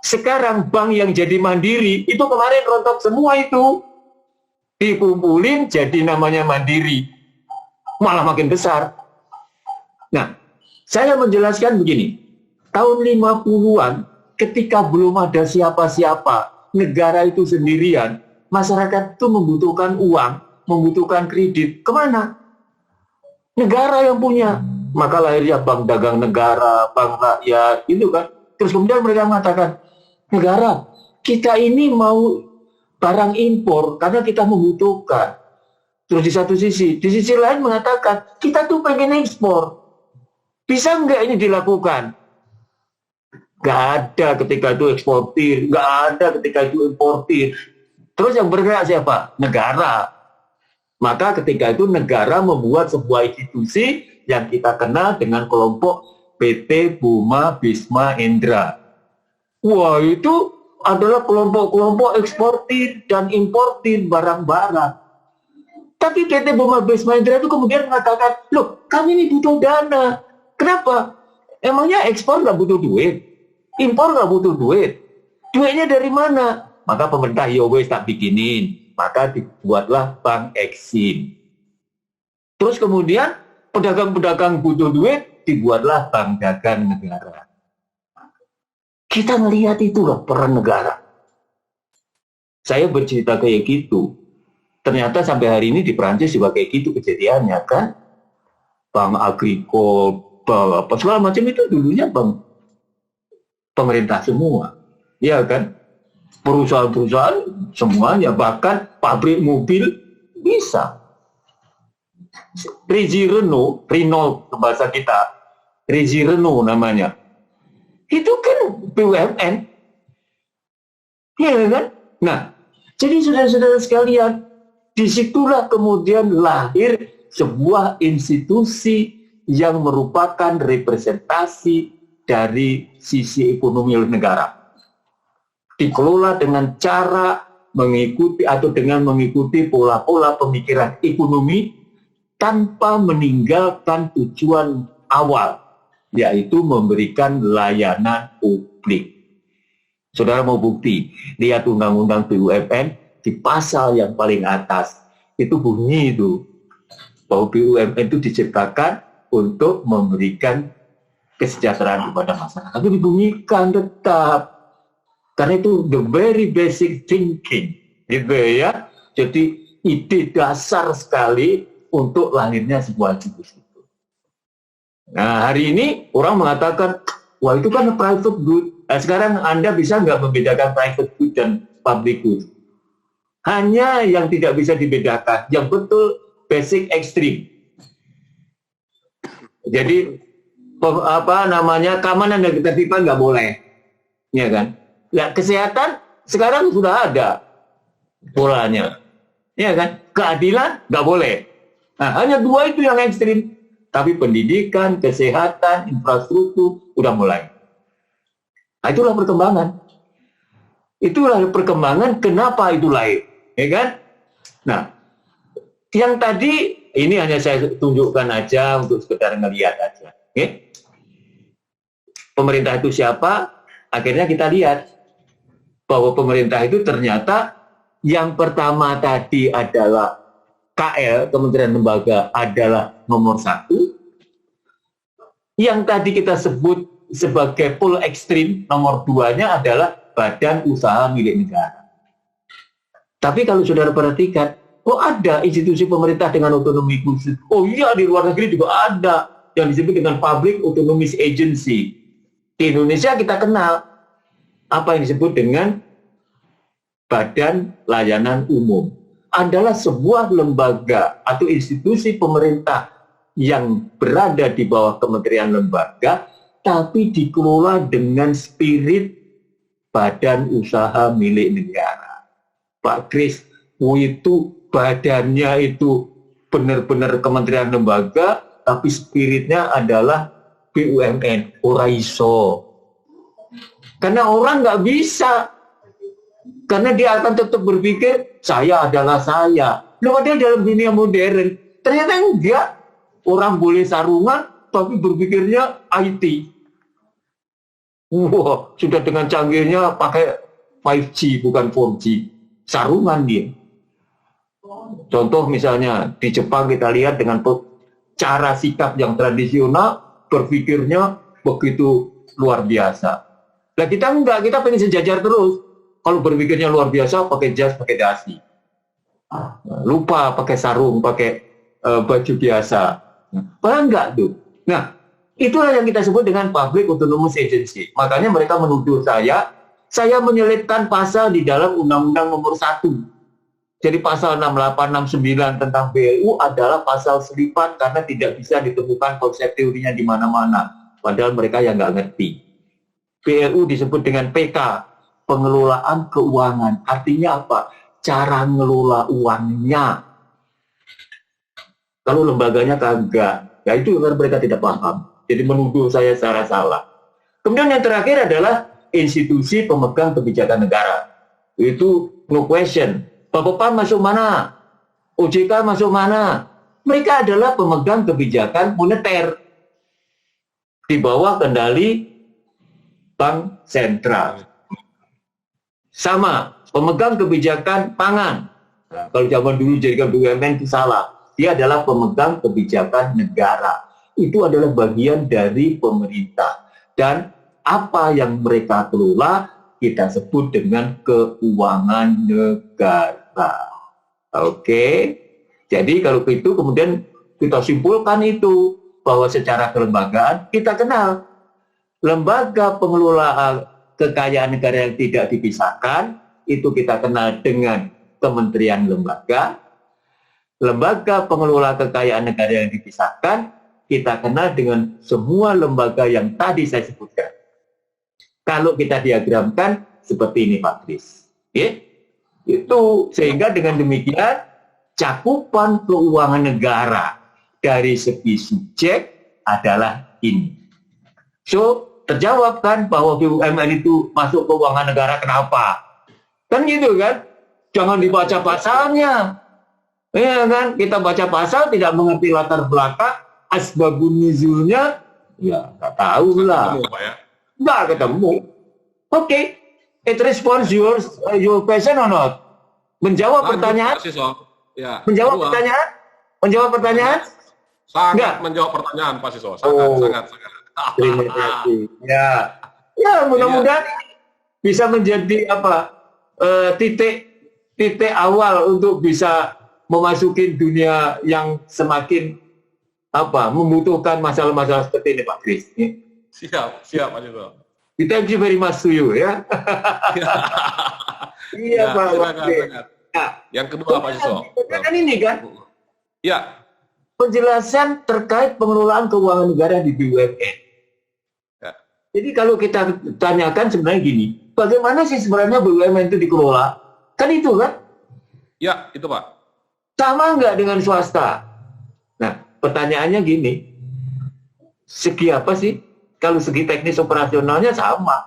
Sekarang bank yang jadi mandiri, itu kemarin rontok semua itu. Dikumpulin jadi namanya mandiri. Malah makin besar. Nah, saya menjelaskan begini. Tahun 50-an, ketika belum ada siapa-siapa, negara itu sendirian, masyarakat itu membutuhkan uang, membutuhkan kredit. Kemana? Negara yang punya. Maka lahirnya Bank Dagang Negara, Bank Rakyat, itu kan. Terus kemudian mereka mengatakan, negara, kita ini mau barang impor karena kita membutuhkan. Terus di sisi lain mengatakan, kita tuh pengen ekspor. Bisa nggak ini dilakukan? Nggak ada ketika itu eksportir, nggak ada ketika itu importir. Terus yang bergerak siapa? Negara. Maka ketika itu negara membuat sebuah institusi yang kita kenal dengan kelompok PT Buma Bisma Endra. Wah, itu adalah kelompok-kelompok eksportir dan importir barang-barang. Tapi PT Buma Bisma Endra itu kemudian mengatakan, loh, kami ini butuh dana. Kenapa? Emangnya ekspor nggak butuh duit? Impor nggak butuh duit? Duitnya dari mana? Maka pemerintah wes tak bikinin. Maka dibuatlah Bank Eksim. Terus kemudian pedagang-pedagang butuh duit, dibuatlah Bank Dagang Negara. Kita melihat itu loh peran negara. Saya bercerita kayak gitu. Ternyata sampai hari ini di Perancis juga kayak gitu kejadiannya kan. Bank Agricole, bank apa segala macam itu dulunya bank pemerintah semua. Ya kan? Perusahaan-perusahaan semuanya, bahkan pabrik mobil bisa. Renault bahasa kita, Renault namanya. Itu kan BUMN. Ya kan? Nah, jadi saudara-saudara sekalian, disitulah kemudian lahir sebuah institusi yang merupakan representasi dari sisi ekonomi negara. Dikelola dengan cara mengikuti atau dengan mengikuti pola-pola pemikiran ekonomi tanpa meninggalkan tujuan awal, yaitu memberikan layanan publik. Saudara mau bukti, lihat undang-undang BUMN di pasal yang paling atas, itu bunyi itu, bahwa BUMN itu diciptakan untuk memberikan kesejahteraan kepada masyarakat. Itu dibunyikan tetap. Karena itu the very basic thinking, gitu ya. Jadi ide dasar sekali untuk lahirnya sebuah institusi. Nah, hari ini orang mengatakan, wah itu kan private good. Nah, sekarang Anda bisa nggak membedakan private good dan public good? Hanya yang tidak bisa dibedakan, yang betul basic ekstrim. Jadi keamanan dan ketertiban nggak boleh, ya kan? Ya, kesehatan sekarang sudah ada polanya, ya kan? Keadilan nggak boleh. Nah, hanya dua itu yang ekstrim. Tapi pendidikan, kesehatan, infrastruktur udah mulai. Nah, itulah perkembangan. Itulah perkembangan kenapa itu lahir, ya kan? Nah, yang tadi ini hanya saya tunjukkan aja untuk sekedar ngelihat aja. Okay? Pemerintah itu siapa? Akhirnya kita lihat bahwa pemerintah itu ternyata yang pertama tadi adalah KL, Kementerian Lembaga adalah nomor satu. Yang tadi kita sebut sebagai pull ekstrim, nomor 2-nya adalah badan usaha milik negara. Tapi kalau saudara perhatikan, kok ada institusi pemerintah dengan otonomi khusus? Oh iya, di luar negeri juga ada yang disebut dengan Public Autonomous Agency. Di Indonesia kita kenal apa yang disebut dengan Badan Layanan Umum. Adalah sebuah lembaga atau institusi pemerintah yang berada di bawah kementerian lembaga, tapi dikelola dengan spirit badan usaha milik negara. Pak Kris, itu badannya itu benar-benar kementerian lembaga, tapi spiritnya adalah BUMN, ora iso. Karena orang nggak bisa. Karena dia akan tetap berpikir, saya adalah saya. Loh, padahal dalam dunia modern, ternyata enggak. Orang boleh sarungan, tapi berpikirnya IT. Wah, sudah dengan canggihnya pakai 5G, bukan 4G. Sarungan dia. Contoh misalnya, di Jepang kita lihat dengan cara sikap yang tradisional, berpikirnya begitu luar biasa. Nah kita enggak, kita pengen sejajar terus. Kalau berpikirnya luar biasa, pakai jas, pakai dasi. Lupa pakai sarung, pakai baju biasa. Padahal enggak tuh. Nah, itulah yang kita sebut dengan Public Autonomous Agency. Makanya mereka menuduh saya menyelipkan pasal di dalam Undang-Undang Nomor 1. Jadi pasal 68, 69 tentang BLU adalah pasal selipat karena tidak bisa ditemukan konsep teorinya di mana-mana. Padahal mereka yang nggak ngerti. BLU disebut dengan PK, pengelolaan keuangan. Artinya apa? Cara ngelola uangnya. Kalau lembaganya kagak, ya itu yang mereka tidak paham. Jadi menuduh saya secara salah. Kemudian yang terakhir adalah institusi pemegang kebijakan negara. Itu no question. Bapak masuk mana? OJK masuk mana? Mereka adalah pemegang kebijakan moneter di bawah kendali Bank Sentral. Sama, pemegang kebijakan pangan. Nah, kalau zaman dulu jadikan BUMN itu salah. Dia adalah pemegang kebijakan negara. Itu adalah bagian dari pemerintah. Dan apa yang mereka kelola kita sebut dengan keuangan negara. Oke. Jadi kalau itu kemudian kita simpulkan itu bahwa secara kelembagaan kita kenal lembaga pengelolaan kekayaan negara yang tidak dipisahkan itu kita kenal dengan kementerian lembaga. Lembaga pengelola kekayaan negara yang dipisahkan kita kenal dengan semua lembaga yang tadi saya sebutkan. Kalau kita diagramkan seperti ini Pak Kris. Ya? Itu sehingga dengan demikian cakupan keuangan negara dari segi subjek adalah ini. So, terjawab kan bahwa BUMN itu masuk keuangan negara kenapa? Kan gitu kan? Jangan dibaca pasalnya. Ya kan? Kita baca pasal tidak mengerti latar belakang, asbabun nuzulnya, ya nggak tahu lah. Nggak ketemu. Oke. It responds your question or not? Menjawab pertanyaan? Ya, menjawab pertanyaan? Menjawab pertanyaan? Sangat menjawab pertanyaan Pak Siswa. Sangat. Terima kasih. Ya mudah-mudahan bisa menjadi apa titik awal untuk bisa memasuki dunia yang semakin membutuhkan masalah-masalah seperti ini Pak Kris. Siap Pak Siswa. Thank you very much to you ya. Iya Pak. Nah, yang kedua Pak Siswa. Kan ini kan? Ya. Penjelasan terkait pengelolaan keuangan negara di BUMN. Ya. Jadi kalau kita tanyakan sebenarnya gini, bagaimana sih sebenarnya BUMN itu dikelola? Kan itu kan? Ya, itu Pak. Sama nggak dengan swasta? Nah, pertanyaannya gini, segi apa sih? Kalau segi teknis operasionalnya sama.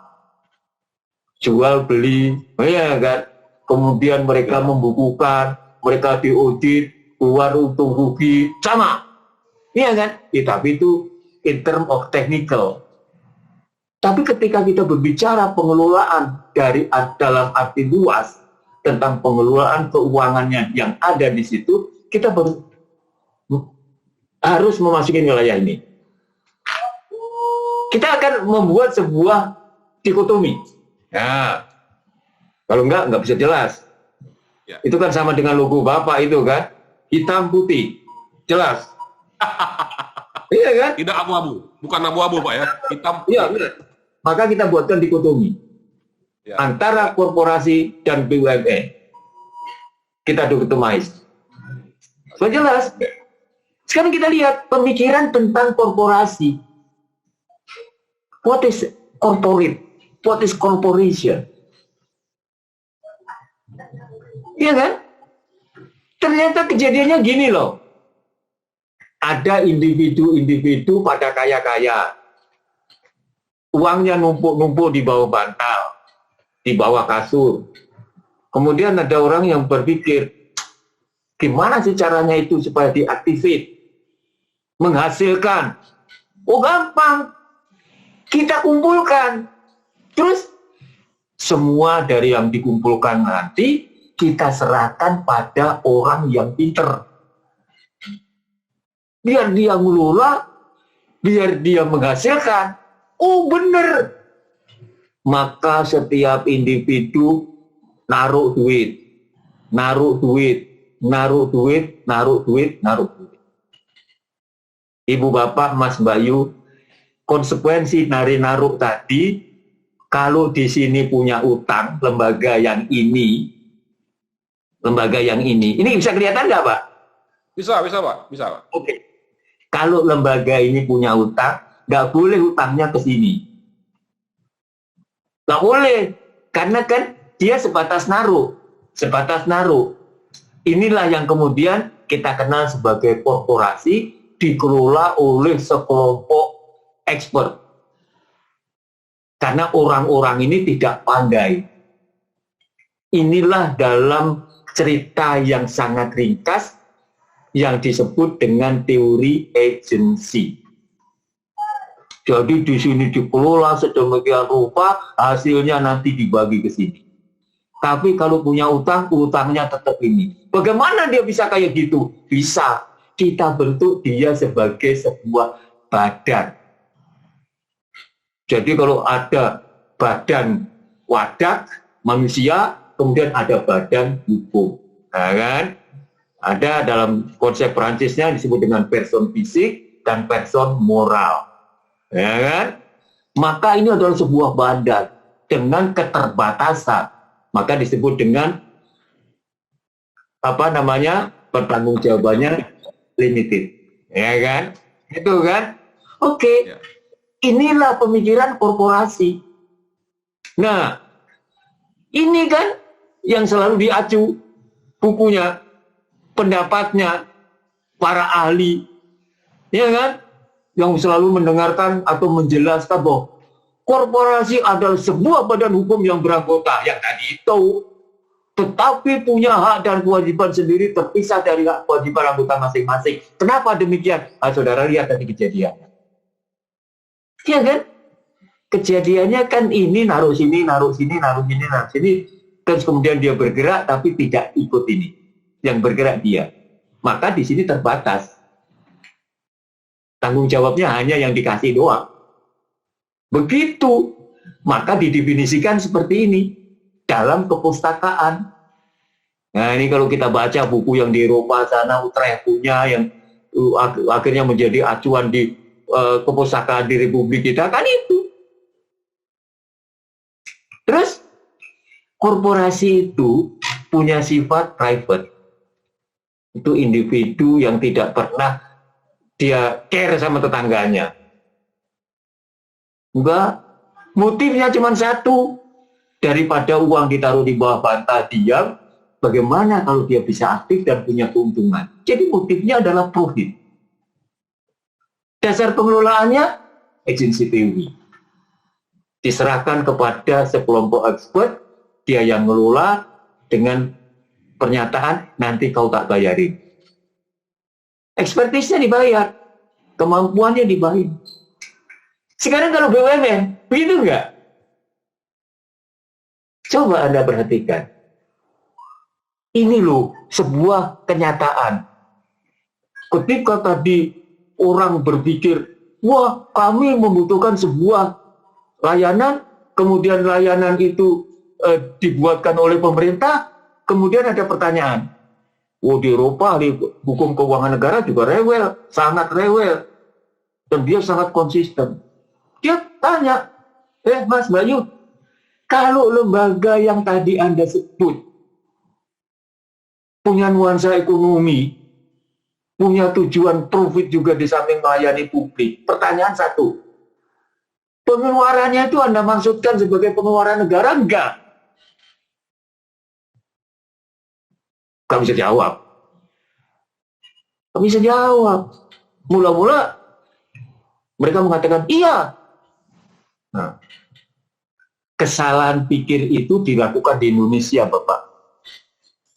Jual, beli, ya kan? Kemudian mereka membukukan, mereka diaudit, keluar untung rugi, sama. Iya kan? Ya, tapi itu in term of technical. Tapi ketika kita berbicara pengelolaan dalam arti luas, tentang pengelolaan keuangannya yang ada di situ, kita harus memasuki wilayah ini. Kita akan membuat sebuah dikotomi. Ya, kalau nggak bisa jelas. Ya. Itu kan sama dengan logo Bapak itu kan, hitam putih, jelas. Iya kan? Tidak abu-abu, bukan abu-abu Pak ya, hitam. Iya, benar. Maka kita buatkan dikotomi Ya. antara korporasi dan BUMN. Kita dikotomize. Sudah jelas. Sekarang kita lihat pemikiran tentang korporasi. What is corporate? What is corporation? Iya kan? Ternyata kejadiannya gini loh. Ada individu-individu pada kaya-kaya. Uangnya numpuk-numpuk di bawah bantal, di bawah kasur. Kemudian ada orang yang berpikir, gimana sih caranya itu supaya diaktifin, menghasilkan? Oh gampang, kita kumpulkan. Terus semua dari yang dikumpulkan nanti kita serahkan pada orang yang pinter. Biar dia ngelola, biar dia menghasilkan. Oh bener. Maka setiap individu naruh duit, naruh duit, naruh duit, naruh duit, naruh duit. Ibu bapak, Mas Bayu, konsekuensi naruh tadi, kalau di sini punya utang, lembaga yang ini bisa kelihatan nggak Pak? Bisa Pak, bisa Pak. Oke. Kalau lembaga ini punya utang, nggak boleh utangnya ke sini. Nggak boleh, karena kan dia sebatas naruh. Inilah yang kemudian kita kenal sebagai korporasi, dikelola oleh sekelompok expert. Karena orang-orang ini tidak pandai. Inilah dalam cerita yang sangat ringkas yang disebut dengan teori agency. Jadi di sini dikelola sedemikian rupa, hasilnya nanti dibagi ke sini. Tapi kalau punya utang, utangnya tetap ini. Bagaimana dia bisa kayak gitu? Bisa. Kita bentuk dia sebagai sebuah badan. Jadi kalau ada badan wadah manusia, kemudian ada badan hukum. Nah, kan? Ada dalam konsep Perancisnya disebut dengan person fisik dan person moral. Ya kan? Maka ini adalah sebuah badan dengan keterbatasan. Maka disebut dengan pertanggungjawabannya limited. Ya kan? Itu kan? Oke. Ya. Inilah pemikiran korporasi. Nah, ini kan yang selalu diacu bukunya, pendapatnya para ahli, ya kan? Yang selalu mendengarkan atau menjelaskan bahwa korporasi adalah sebuah badan hukum yang beranggota, yang tadi itu, tetapi punya hak dan kewajiban sendiri terpisah dari hak kewajiban anggota masing-masing. Kenapa demikian? Saudara lihat tadi kejadiannya. Ya kan? Kejadiannya kan ini naruh sini, naruh sini, naruh sini, naruh sini. Terus kemudian dia bergerak tapi tidak ikut ini. Yang bergerak dia. Maka di sini terbatas. Tanggung jawabnya hanya yang dikasih doang. Begitu. Maka didefinisikan seperti ini. Dalam kepustakaan. Nah ini kalau kita baca buku yang di Eropa sana, Utrecht punya, yang akhirnya menjadi acuan di kepustakaan di Republik kita, kan itu. Terus korporasi itu punya sifat private. Itu individu yang tidak pernah dia care sama tetangganya. Enggak, motifnya cuma satu. Daripada uang ditaruh di bawah bantal diam, bagaimana kalau dia bisa aktif dan punya keuntungan? Jadi motifnya adalah profit. Dasar pengelolaannya agensi teori. Diserahkan kepada sekelompok expert, dia yang ngelola dengan pernyataan nanti kau tak bayarin. Ekspertisnya dibayar, kemampuannya dibayar. Sekarang kalau BUMN, begitu enggak? Coba Anda perhatikan. Ini loh sebuah kenyataan. Ketika tadi orang berpikir, wah kami membutuhkan sebuah layanan, kemudian layanan itu dibuatkan oleh pemerintah, kemudian ada pertanyaan, di Eropa ahli hukum keuangan negara juga rewel, sangat rewel, dan dia sangat konsisten. Dia tanya, Mas Bayu, kalau lembaga yang tadi Anda sebut punya nuansa ekonomi, punya tujuan profit juga di samping melayani publik. Pertanyaan satu, pengeluarannya itu Anda maksudkan sebagai pengeluaran negara enggak? Gak bisa jawab. Gak bisa jawab. Mula-mula mereka mengatakan iya. Nah, kesalahan pikir itu dilakukan di Indonesia, Bapak.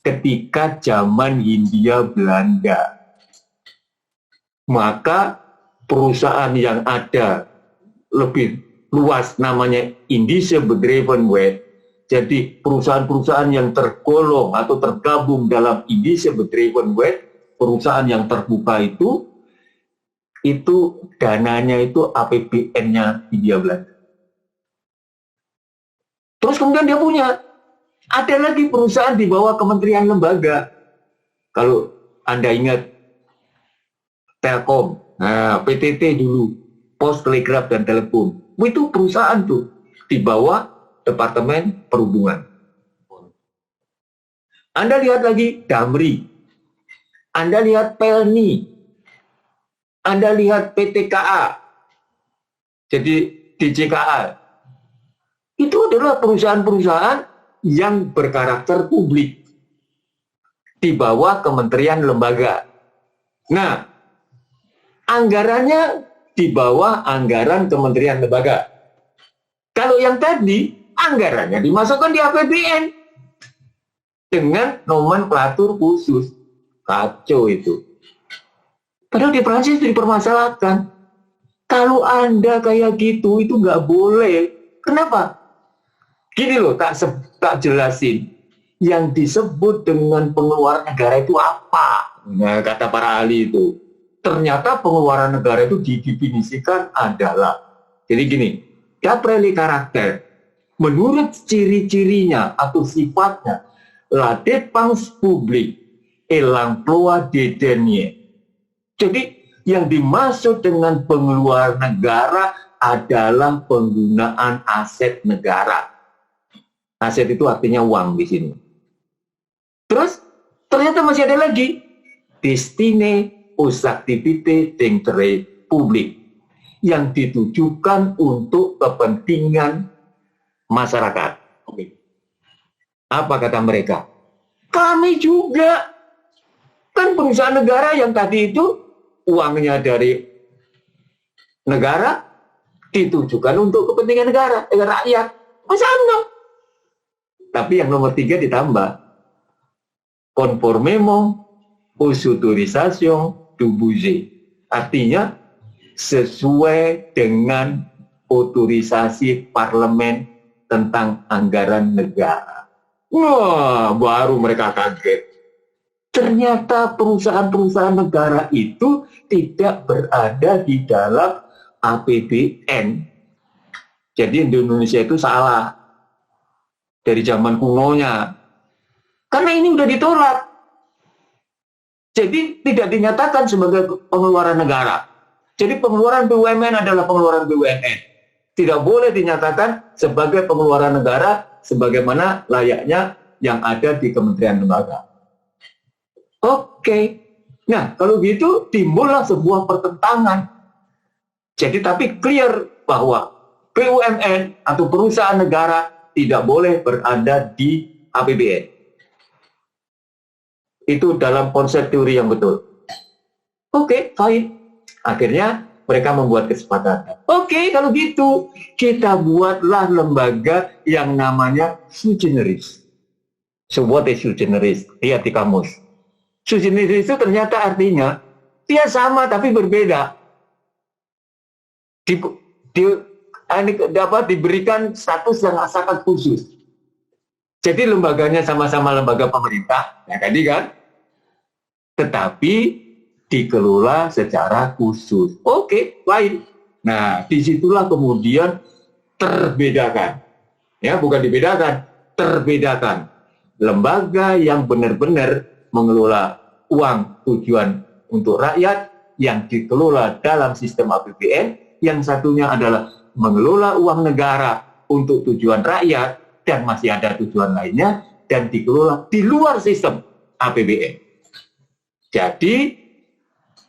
Ketika zaman Hindia Belanda. Maka perusahaan yang ada lebih luas namanya Indische Bedrijvenwet. Jadi perusahaan-perusahaan yang tergolong atau tergabung dalam Indische Bedrijvenwet, perusahaan yang terbuka itu dananya itu APBN-nya Hindia Belanda. Terus kemudian dia punya, ada lagi perusahaan di bawah kementerian lembaga. Kalau Anda ingat Telkom, PTT dulu, Pos Telegraf dan Telepon, itu perusahaan tuh di bawah Departemen Perhubungan. Anda lihat lagi Damri, Anda lihat Pelni, Anda lihat PTKA, jadi DJKA, itu adalah perusahaan-perusahaan yang berkarakter publik di bawah kementerian lembaga. Nah, anggarannya di bawah anggaran kementerian lembaga. Kalau yang tadi, anggarannya dimasukkan di APBN dengan nomenklatur khusus. Kacau itu. Padahal di Prancis itu dipermasalahkan. Kalau Anda kayak gitu, itu nggak boleh. Kenapa? Gini loh, tak jelasin. Yang disebut dengan pengeluaran negara itu apa? Nah, kata para ahli itu. Ternyata pengeluaran negara itu didefinisikan adalah, jadi gini, Caprelli karakter, menurut ciri-cirinya atau sifatnya, la dépense publique et l'emploi des deniers. Jadi yang dimaksud dengan pengeluaran negara adalah penggunaan aset negara. Aset itu artinya uang di sini. Terus ternyata masih ada lagi, destine aux activités d'intérêt public, yang ditujukan untuk kepentingan masyarakat. Oke. Apa kata mereka? Kami juga, kan perusahaan negara yang tadi itu uangnya dari negara ditujukan untuk kepentingan negara, rakyat. Sama. Tapi yang nomor 3 ditambah, conformément aux autorisations du budget. Artinya sesuai dengan otorisasi parlemen tentang anggaran negara. Wah, baru mereka kaget. Ternyata perusahaan-perusahaan negara itu tidak berada di dalam APBN. Jadi Indonesia itu salah dari zaman kunonya. Karena ini udah ditolak. Jadi tidak dinyatakan sebagai pengeluaran negara. Jadi pengeluaran BUMN adalah pengeluaran BUMN. Tidak boleh dinyatakan sebagai pengeluaran negara sebagaimana layaknya yang ada di kementerian lembaga. Oke. Nah, kalau gitu timbullah sebuah pertentangan. Jadi tapi clear bahwa BUMN atau perusahaan negara tidak boleh berada di APBN. Itu dalam konsep teori yang betul. Oke, fine. Akhirnya mereka membuat kesepakatan. Oke, kalau gitu kita buatlah lembaga yang namanya sui generis. So what is sui generis? Lihat di kamus. Sui generis itu ternyata artinya dia sama tapi berbeda. Diberikan status yang sangat khusus. Jadi lembaganya sama-sama lembaga pemerintah, ya tadi kan? Tetapi dikelola secara khusus. Oke, baik. Nah, disitulah kemudian terbedakan. Ya, bukan dibedakan, terbedakan. Lembaga yang benar-benar mengelola uang tujuan untuk rakyat yang dikelola dalam sistem APBN, yang satunya adalah mengelola uang negara untuk tujuan rakyat dan masih ada tujuan lainnya dan dikelola di luar sistem APBN. Jadi,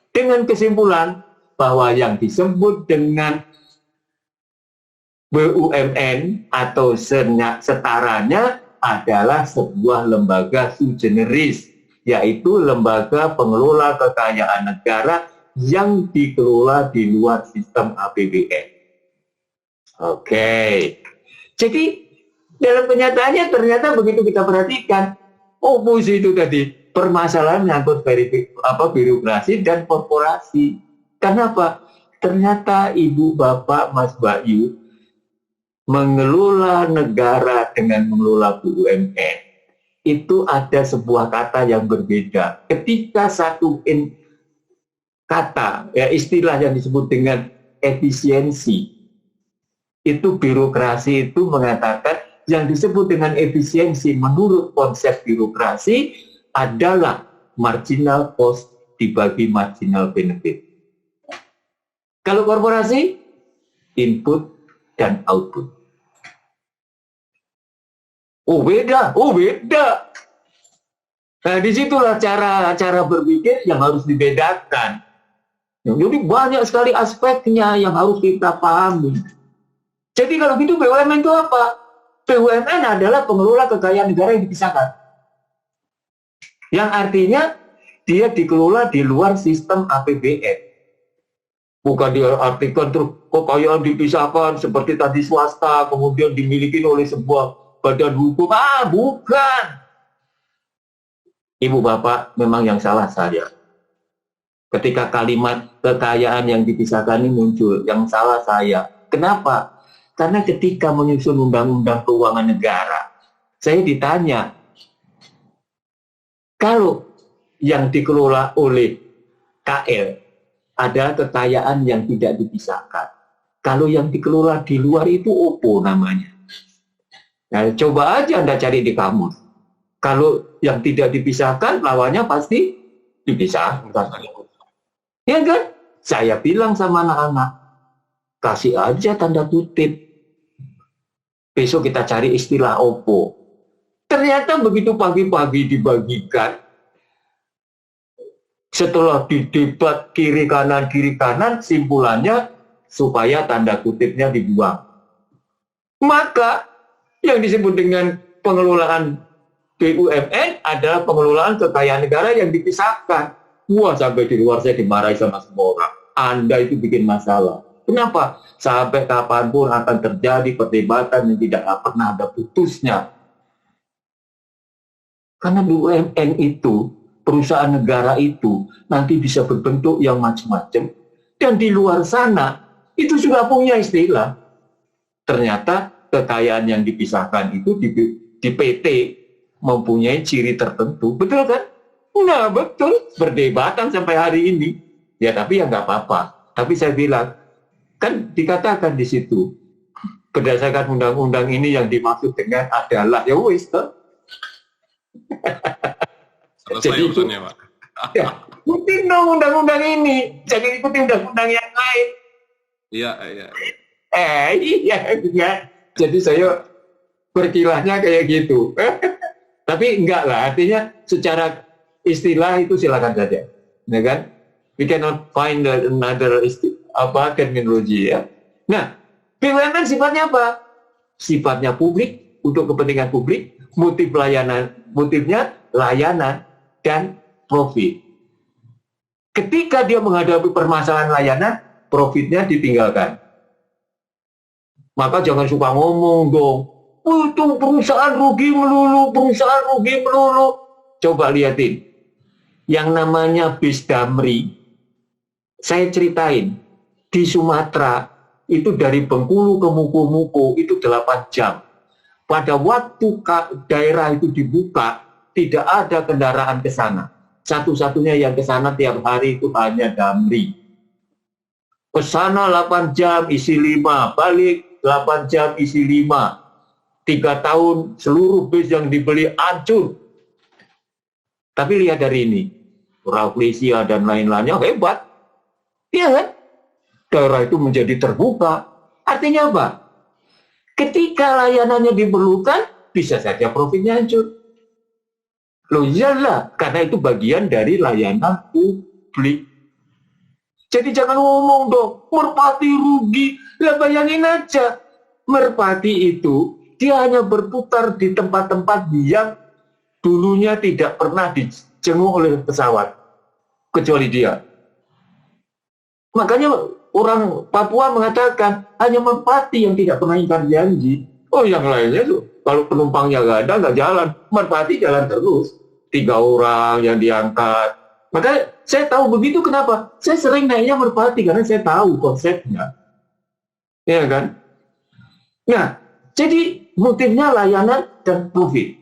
dengan kesimpulan bahwa yang disebut dengan BUMN atau setaranya adalah sebuah lembaga sui generis, yaitu lembaga pengelola kekayaan negara yang dikelola di luar sistem APBN. Oke. Jadi dalam kenyataannya ternyata begitu kita perhatikan, oposisi itu tadi permasalahan menyangkut birokrasi dan korporasi. Kenapa? Ternyata Ibu, Bapak, Mas Bayu mengelola negara dengan mengelola BUMN itu ada sebuah kata yang berbeda. Ketika satu kata, ya istilah yang disebut dengan efisiensi, itu birokrasi itu mengatakan yang disebut dengan efisiensi menurut konsep birokrasi adalah marginal cost dibagi marginal benefit. Kalau korporasi, input dan output. Oh beda. Nah disitulah cara berpikir yang harus dibedakan. Jadi banyak sekali aspeknya yang harus kita pahami. Jadi kalau gitu BUMN itu apa? BUMN adalah pengelola kekayaan negara yang dipisahkan. Yang artinya dia dikelola di luar sistem APBN. Bukan diartikan terus kekayaan dipisahkan seperti tadi swasta, kemudian dimiliki oleh sebuah badan hukum. Bukan. Ibu Bapak, memang yang salah saya. Ketika kalimat kekayaan yang dipisahkan ini muncul, yang salah saya. Kenapa? Karena ketika menyusun undang-undang keuangan negara, saya ditanya, kalau yang dikelola oleh KL ada kekayaan yang tidak dipisahkan. Kalau yang dikelola di luar itu OPO namanya. Nah, coba aja Anda cari di kamus. Kalau yang tidak dipisahkan, lawannya pasti dipisahkan. Ya kan? Saya bilang sama anak-anak, kasih aja tanda kutip. Besok kita cari istilah OPO. Ternyata begitu pagi-pagi dibagikan, setelah didebat kiri kanan, simpulannya supaya tanda kutipnya dibuang. Maka yang disebut dengan pengelolaan BUMN adalah pengelolaan kekayaan negara yang dipisahkan. Wah, sampai di luar saya dimarahi sama semua orang. Anda itu bikin masalah. Kenapa? Sampai kapanpun akan terjadi perdebatan yang tidak pernah ada putusnya. Karena BUMN itu, perusahaan negara itu nanti bisa berbentuk yang macam-macam, dan di luar sana itu sudah punya istilah. Ternyata kekayaan yang dipisahkan itu di PT mempunyai ciri tertentu, betul kan? Nah betul, berdebatan sampai hari ini. Ya tapi ya nggak apa-apa. Tapi saya bilang, kan dikatakan di situ berdasarkan undang-undang ini yang dimaksud dengan adalah ya wis toh. Selesai urusannya, Pak. Ya, ikutin dong undang-undang ini. Jangan ikutin undang-undang yang lain. Iya. Iya. Jadi saya berkilahnya kayak gitu. Tapi enggak lah, artinya secara istilah itu silakan saja. Ya kan? We cannot find another terminologi ya. Nah, BUMN sifatnya apa? Sifatnya publik, untuk kepentingan publik, motifnya layanan dan profit. Ketika dia menghadapi permasalahan layanan, profitnya ditinggalkan. Maka jangan suka ngomong dong, itu perusahaan rugi melulu. Coba lihatin, yang namanya bis Damri, saya ceritain, di Sumatera, itu dari Bengkulu ke Muko itu 8 jam. Pada waktu daerah itu dibuka, tidak ada kendaraan ke sana. Satu-satunya yang ke sana tiap hari itu hanya Damri. Ke sana 8 jam isi 5, balik 8 jam isi 5. 3 tahun seluruh bis yang dibeli hancur. Tapi lihat dari ini, Rafflesia dan lain-lainnya hebat. Iya kan? Daerah itu menjadi terbuka. Artinya apa? Ketika layanannya diperlukan, bisa saja profitnya hancur. Loh iyalah, karena itu bagian dari layanan publik. Jadi jangan ngomong dong, Merpati rugi. Lah bayangin aja, Merpati itu dia hanya berputar di tempat-tempat yang dulunya tidak pernah dijenguk oleh pesawat, kecuali dia. Makanya orang Papua mengatakan hanya Merpati yang tidak pernah ingkar janji. Oh yang lainnya tuh, kalau penumpangnya nggak ada, nggak jalan. Merpati jalan terus. 3 orang yang diangkat. Makanya saya tahu begitu kenapa? Saya sering naiknya Merpati karena saya tahu konsepnya. Ya kan? Nah, jadi motifnya layanan dan profit.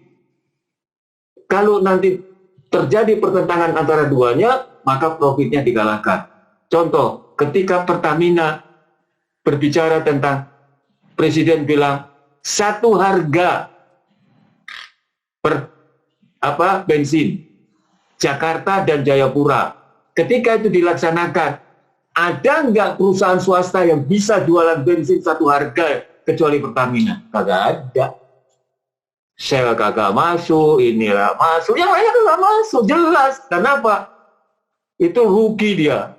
Kalau nanti terjadi pertentangan antara duanya, maka profitnya dikalahkan. Contoh, ketika Pertamina berbicara tentang Presiden bilang satu harga per bensin Jakarta dan Jayapura. Ketika itu dilaksanakan, ada nggak perusahaan swasta yang bisa jualan bensin satu harga kecuali Pertamina? Kagak ada. Shell kagak masuk, inilah masuk, yang lainnya kagak masuk, jelas. Kenapa? Itu rugi dia.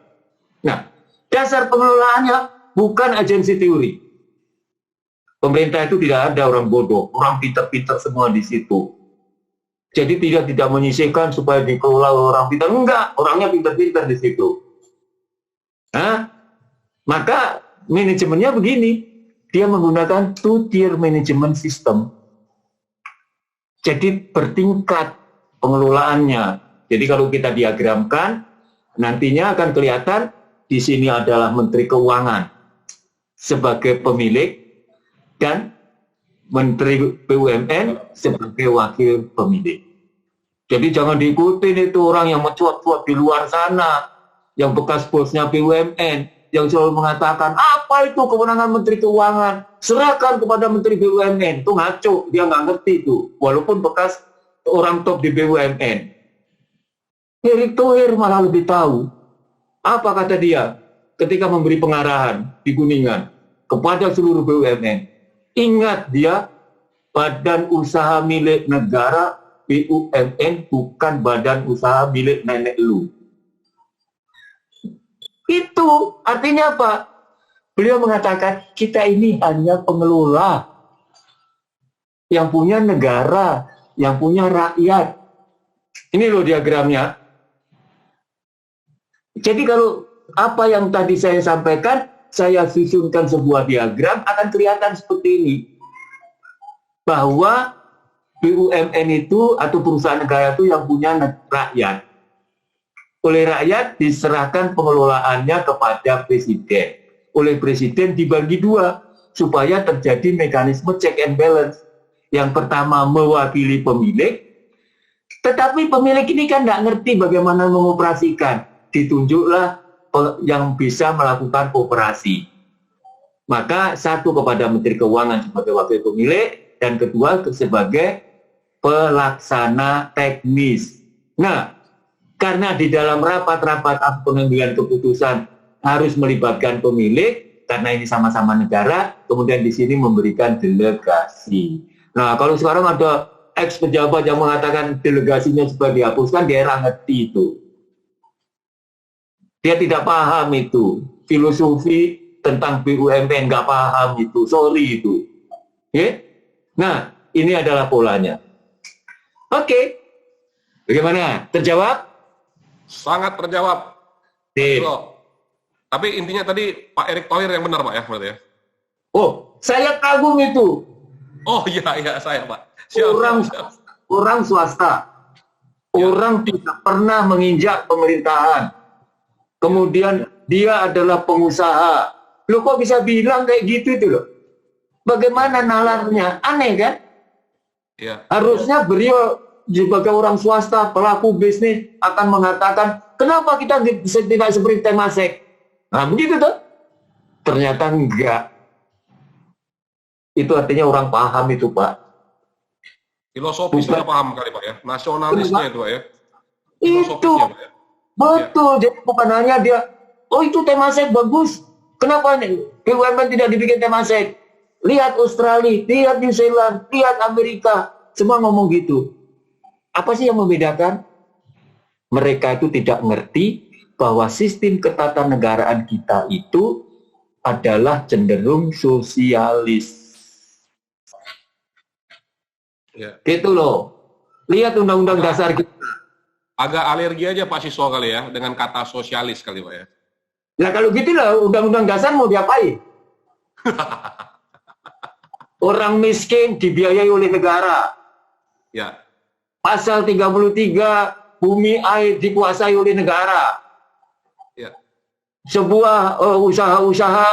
Nah, dasar pengelolaannya bukan agensi teori. Pemerintah itu tidak ada orang bodoh, orang pintar-pintar semua di situ. Jadi tidak menyisihkan supaya dikelola orang pintar. Enggak, orangnya pintar-pintar di situ. Nah, maka manajemennya begini. Dia menggunakan two-tier management system. Jadi bertingkat pengelolaannya. Jadi kalau kita diagramkan, nantinya akan kelihatan di sini adalah Menteri Keuangan sebagai pemilik dan Menteri BUMN sebagai wakil pemilik. Jadi jangan diikutin itu orang yang mencuat-cuat di luar sana, yang bekas bosnya BUMN, yang selalu mengatakan, apa itu kewenangan Menteri Keuangan? Serahkan kepada Menteri BUMN. Itu ngaco, dia nggak ngerti itu. Walaupun bekas orang top di BUMN. Erick Thohir malah lebih tahu. Apa kata dia ketika memberi pengarahan di Kuningan kepada seluruh BUMN? Ingat dia badan usaha milik negara, BUMN, bukan badan usaha milik nenek lu. Itu artinya apa? Beliau mengatakan kita ini hanya pengelola yang punya negara, yang punya rakyat. Ini loh diagramnya. Jadi kalau apa yang tadi saya sampaikan, saya susunkan sebuah diagram, akan kelihatan seperti ini. Bahwa BUMN itu atau perusahaan negara itu yang punya rakyat. Oleh rakyat diserahkan pengelolaannya kepada presiden. Oleh presiden dibagi dua supaya terjadi mekanisme check and balance. Yang pertama mewakili pemilik, tetapi pemilik ini kan nggak ngerti bagaimana mengoperasikan. Ditunjuklah yang bisa melakukan operasi. Maka satu kepada Menteri Keuangan sebagai wakil pemilik, dan kedua sebagai pelaksana teknis. Nah, karena di dalam rapat-rapat pengambilan keputusan harus melibatkan pemilik, karena ini sama-sama negara, kemudian di sini memberikan delegasi. Nah, kalau sekarang ada ex-pejabat yang mengatakan delegasinya supaya dihapuskan, dia ngerti itu. Dia tidak paham itu. Filosofi tentang BUMN, nggak paham itu. Sorry itu. Yeah? Nah, ini adalah polanya. Oke. Bagaimana? Terjawab? Sangat terjawab. Tapi intinya tadi Pak Erick Thohir yang benar Pak ya, berarti ya? Oh, saya kagum itu. Oh iya saya Pak. Orang swasta. Ya. Orang tidak pernah menginjak pemerintahan. Kemudian dia adalah pengusaha. Loh kok bisa bilang kayak gitu itu loh? Bagaimana nalarnya? Aneh kan? Ya. Harusnya beliau sebagai orang swasta, pelaku bisnis akan mengatakan, kenapa kita tidak seperti Temasek? Nah, begitu tuh. Ternyata enggak. Itu artinya orang paham itu, Pak. Filosofisnya paham kali, Pak ya. Nasionalisnya itu, Pak ya. Itu. Pak, ya? Betul. Jadi bukan hanya dia, oh itu Temasek bagus. Kenapa BUMN tidak dibikin Temasek? Lihat Australia, lihat New Zealand, lihat Amerika. Semua ngomong gitu. Apa sih yang membedakan? Mereka itu tidak ngerti bahwa sistem ketatanegaraan kita itu adalah cenderung sosialis. Ya. Gitu loh. Lihat undang-undang dasar kita. Agak alergi aja Pak Siswa kali ya dengan kata sosialis kali Pak ya. Nah kalau gitu lah undang-undang dasar mau diapain? Orang miskin dibiayai oleh negara. Ya. Pasal 33, bumi air dikuasai oleh negara. Ya. Sebuah usaha-usaha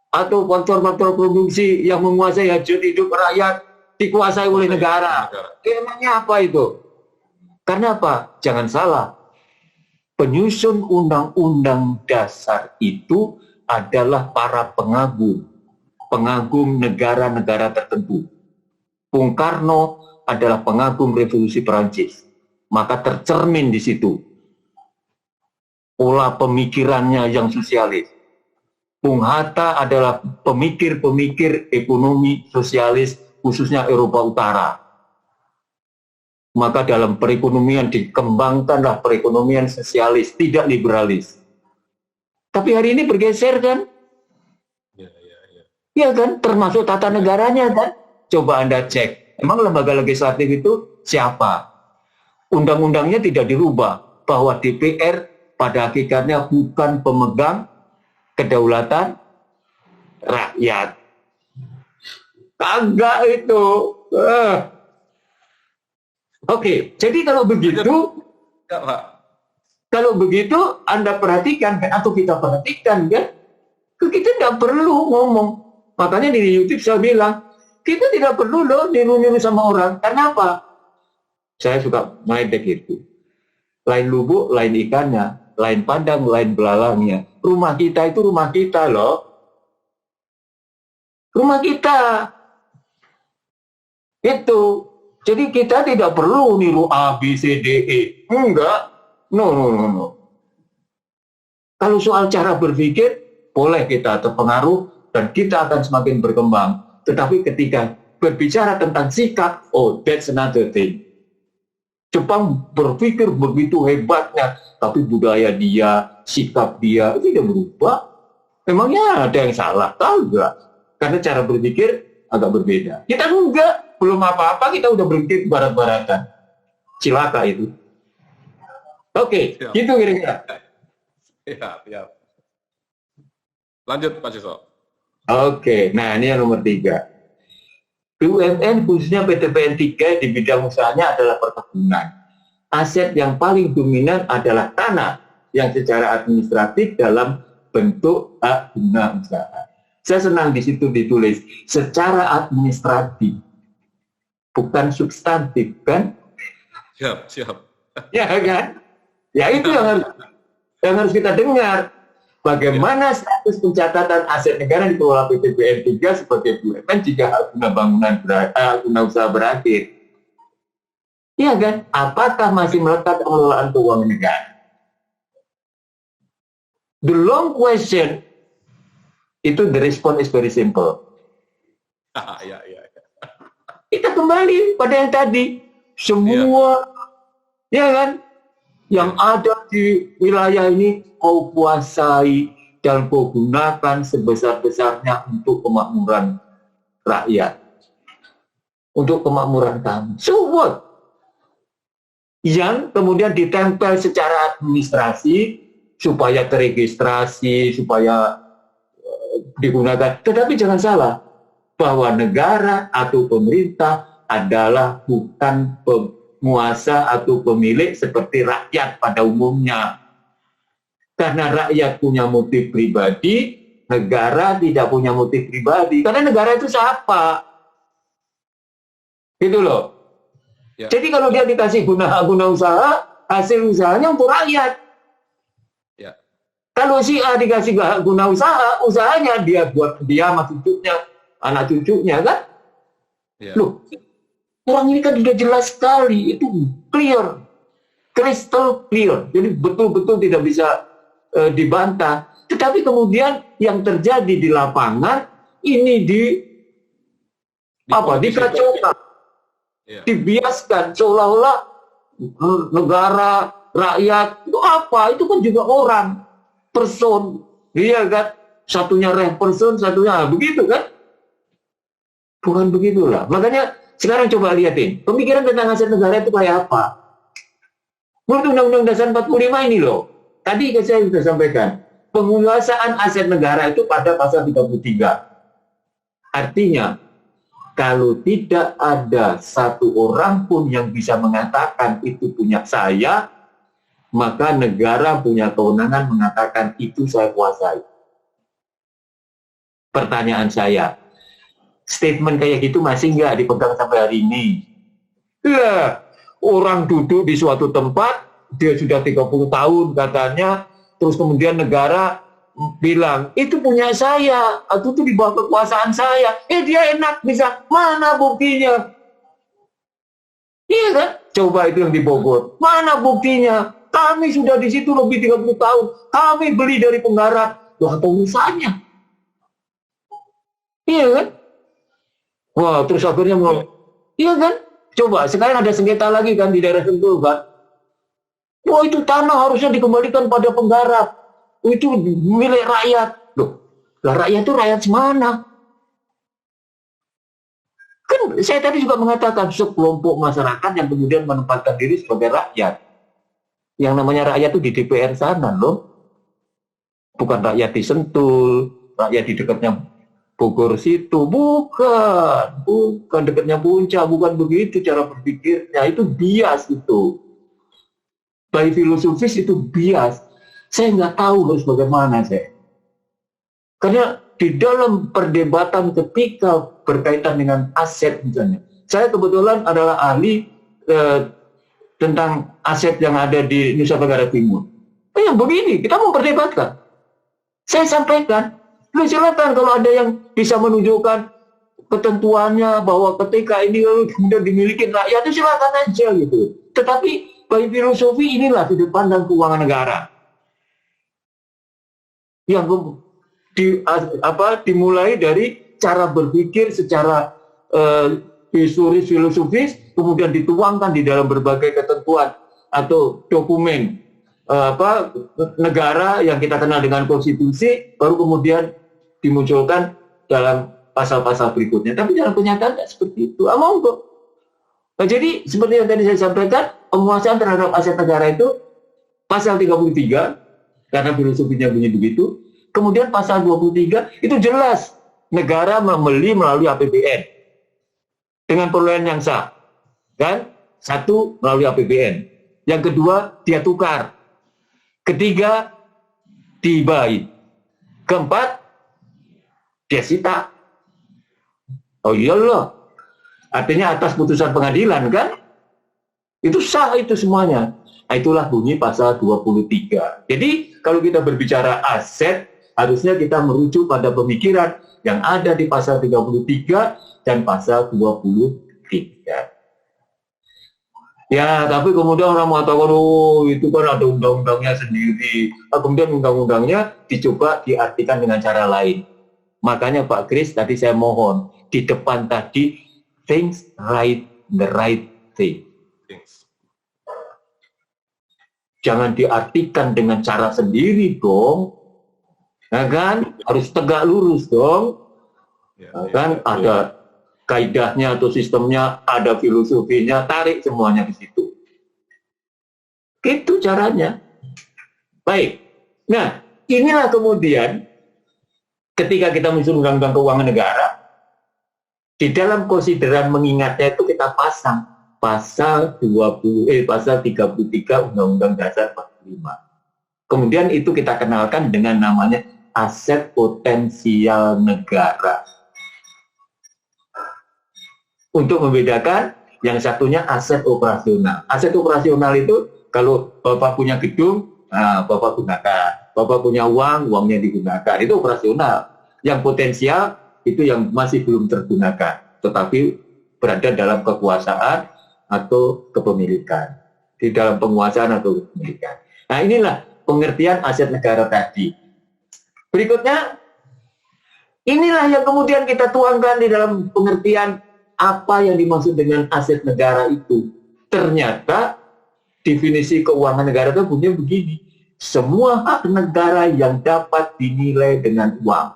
atau faktor-faktor produksi yang menguasai hajat hidup rakyat dikuasai oleh negara. Emangnya apa itu? Karena apa? Jangan salah. Penyusun undang-undang dasar itu adalah para pengagum negara-negara tertentu. Bung Karno adalah pengagum revolusi Perancis. Maka tercermin di situ pola pemikirannya yang sosialis. Bung Hatta adalah pemikir-pemikir ekonomi sosialis khususnya Eropa Utara. Maka dalam perekonomian dikembangkanlah perekonomian sosialis, tidak liberalis. Tapi hari ini bergeser kan? Ya kan, termasuk tata negaranya kan. Coba Anda cek, emang lembaga legislatif itu siapa? Undang-undangnya tidak dirubah, bahwa DPR pada hakikatnya bukan pemegang kedaulatan rakyat. Kagak itu. Oke, jadi kalau begitu, ya, Pak. Kalau begitu Anda perhatikan kan, atau kita perhatikan kan, kita tidak perlu ngomong. Makanya di YouTube saya bilang, kita tidak perlu loh niru-niru sama orang. Karena apa? Saya suka main itu. Lain lubuk, lain ikannya, lain pandang, lain belalangnya. Rumah kita itu rumah kita loh. Rumah kita. Itu. Jadi kita tidak perlu niru A, B, C, D, E. Enggak. No. Kalau soal cara berpikir, boleh kita terpengaruh dan kita akan semakin berkembang. Tetapi ketika berbicara tentang sikap, oh that's another thing. Jepang berpikir begitu hebatnya, tapi budaya dia, sikap dia itu tidak berubah. Memangnya ada yang salah? Enggak. Karena cara berpikir agak berbeda. Kita enggak, belum apa-apa kita udah berpikir barat-baratan. Cilaka itu. Oke, gitu kira-kira. Ya. Lanjut Pak Siswa. Oke, nah ini yang nomor 3. BUMN khususnya PTPN 3 di bidang usahanya adalah perkebunan. Aset yang paling dominan adalah tanah yang secara administratif dalam bentuk hak guna usaha. Saya senang di situ ditulis secara administratif, bukan substantif kan? Siap. Ya kan? Ya itu yang harus kita dengar. Bagaimana status pencatatan aset negara dikelola PTPN 3 sebagai BUMN jika hak guna usaha berakhir? Iya kan? Apakah masih melekat pengelolaan keuangan negara? The long question, itu the response is very simple. Ya. Kita kembali pada yang tadi. Semua, ya kan? Yang ada di wilayah ini kau kuasai dan kau gunakan sebesar-besarnya untuk kemakmuran rakyat. Untuk kemakmuran kamu. So what? Yang kemudian ditempel secara administrasi supaya teregistrasi, supaya digunakan. Tetapi jangan salah, bahwa negara atau pemerintah adalah bukan penguasa atau pemilik seperti rakyat pada umumnya. Karena rakyat punya motif pribadi, negara tidak punya motif pribadi. Karena negara itu siapa? Gitu loh. Ya. Jadi kalau dia dikasih guna usaha, hasil usahanya untuk rakyat. Ya. Kalau si A dikasih guna usaha, usahanya dia buat dia sama cucunya, anak cucunya kan? Ya. Loh, orang ini kan sudah jelas sekali, itu clear, crystal clear. Jadi betul-betul tidak bisa dibantah. Tetapi kemudian yang terjadi di lapangan ini dikacaukan, Ya. dibiaskan seolah-olah negara, rakyat itu apa? Itu kan juga orang, person, iya kan? Satunya person, satunya begitu kan? Bukan begitulah. Makanya sekarang coba lihatin pemikiran tentang aset negara itu kayak apa? Menurut Undang-Undang Dasar 45 ini loh. Tadi saya sudah sampaikan, penguasaan aset negara itu pada pasal 33. Artinya, kalau tidak ada satu orang pun yang bisa mengatakan itu punya saya, maka negara punya kewenangan mengatakan itu saya kuasai. Pertanyaan saya, statement kayak gitu masih nggak dipegang sampai hari ini? Ya, orang duduk di suatu tempat, dia sudah 30 tahun katanya, terus kemudian negara bilang, itu punya saya, atau itu di bawah kekuasaan saya. Dia enak bisa, mana buktinya? Iya kan? Coba itu yang di Bogor. Mana buktinya? Kami sudah di situ lebih 30 tahun. Kami beli dari penggarap. Loh, apa urusannya? Iya kan? Wah, terus akhirnya mau, iya kan? Coba, sekarang ada sengketa lagi kan di daerah Sentul kan? Wah, itu tanah harusnya dikembalikan pada penggarap. Itu milik rakyat. Loh, lah rakyat itu rakyat semana? Kan saya tadi juga mengatakan sekelompok masyarakat yang kemudian menempatkan diri sebagai rakyat. Yang namanya rakyat itu di DPR sana loh. Bukan rakyat di Sentul, rakyat di dekatnya Bogor situ, bukan dekatnya Puncak, bukan begitu cara berpikirnya, itu bias itu. By filosofis itu bias. Saya nggak tahu harus bagaimana saya. Karena di dalam perdebatan ketika berkaitan dengan aset misalnya, saya kebetulan adalah ahli tentang aset yang ada di Nusa Tenggara Timur. Yang begini, kita memperdebatkan. Saya sampaikan, lu silakan kalau ada yang bisa menunjukkan ketentuannya bahwa ketika ini kemudian dimiliki rakyat itu silakan aja gitu. Tetapi bagi filosofi inilah sudut pandang keuangan negara yang dimulai dari cara berpikir secara historis filosofis, kemudian dituangkan di dalam berbagai ketentuan atau dokumen negara yang kita kenal dengan konstitusi, baru kemudian dimunculkan dalam pasal-pasal berikutnya. Tapi dalam kenyataan tidak seperti itu. Monggo. Nah, jadi seperti yang tadi saya sampaikan, penguasaan terhadap aset negara itu pasal 33, karena filosofinya bunyi begitu. Kemudian pasal 23 itu jelas, negara membeli melalui APBN dengan perolehan yang sah. Kan? Satu, melalui APBN. Yang kedua, dia tukar. Ketiga, dihibai. Keempat, dia sita. Oh iyalah. Artinya atas putusan pengadilan kan? Itu sah itu semuanya. Nah, itulah bunyi pasal 23. Jadi kalau kita berbicara aset, harusnya kita merujuk pada pemikiran yang ada di pasal 33 dan pasal 23. Ya, tapi kemudian orang mengatakan, oh itu kan ada undang-undangnya sendiri. Kemudian undang-undangnya dicoba diartikan dengan cara lain. Makanya Pak Kris tadi saya mohon, di depan tadi, things right, the right thing. Jangan diartikan dengan cara sendiri dong. Nah kan, harus tegak lurus dong. Kan ada kaidahnya atau sistemnya, ada filosofinya, tarik semuanya di situ. Itu caranya. Baik. Nah, inilah kemudian ketika kita menyusun undang-undang keuangan negara, di dalam konsideran mengingatnya itu kita pasang pasal 33 Undang-Undang Dasar 45. Kemudian itu kita kenalkan dengan namanya aset potensial negara. Untuk membedakan Yang satunya aset operasional. Aset operasional itu kalau Bapak punya gedung, nah, Bapak gunakan. Bapak punya uang, uangnya digunakan. Itu operasional. Yang potensial itu yang masih belum tergunakan, tetapi berada dalam kekuasaan atau kepemilikan. Di dalam penguasaan atau kepemilikan. Nah, inilah pengertian aset negara tadi. Berikutnya, inilah yang kemudian kita tuangkan di dalam pengertian apa yang dimaksud dengan aset negara itu. Ternyata definisi keuangan negara itu punya begini. Semua hak negara yang dapat dinilai dengan uang.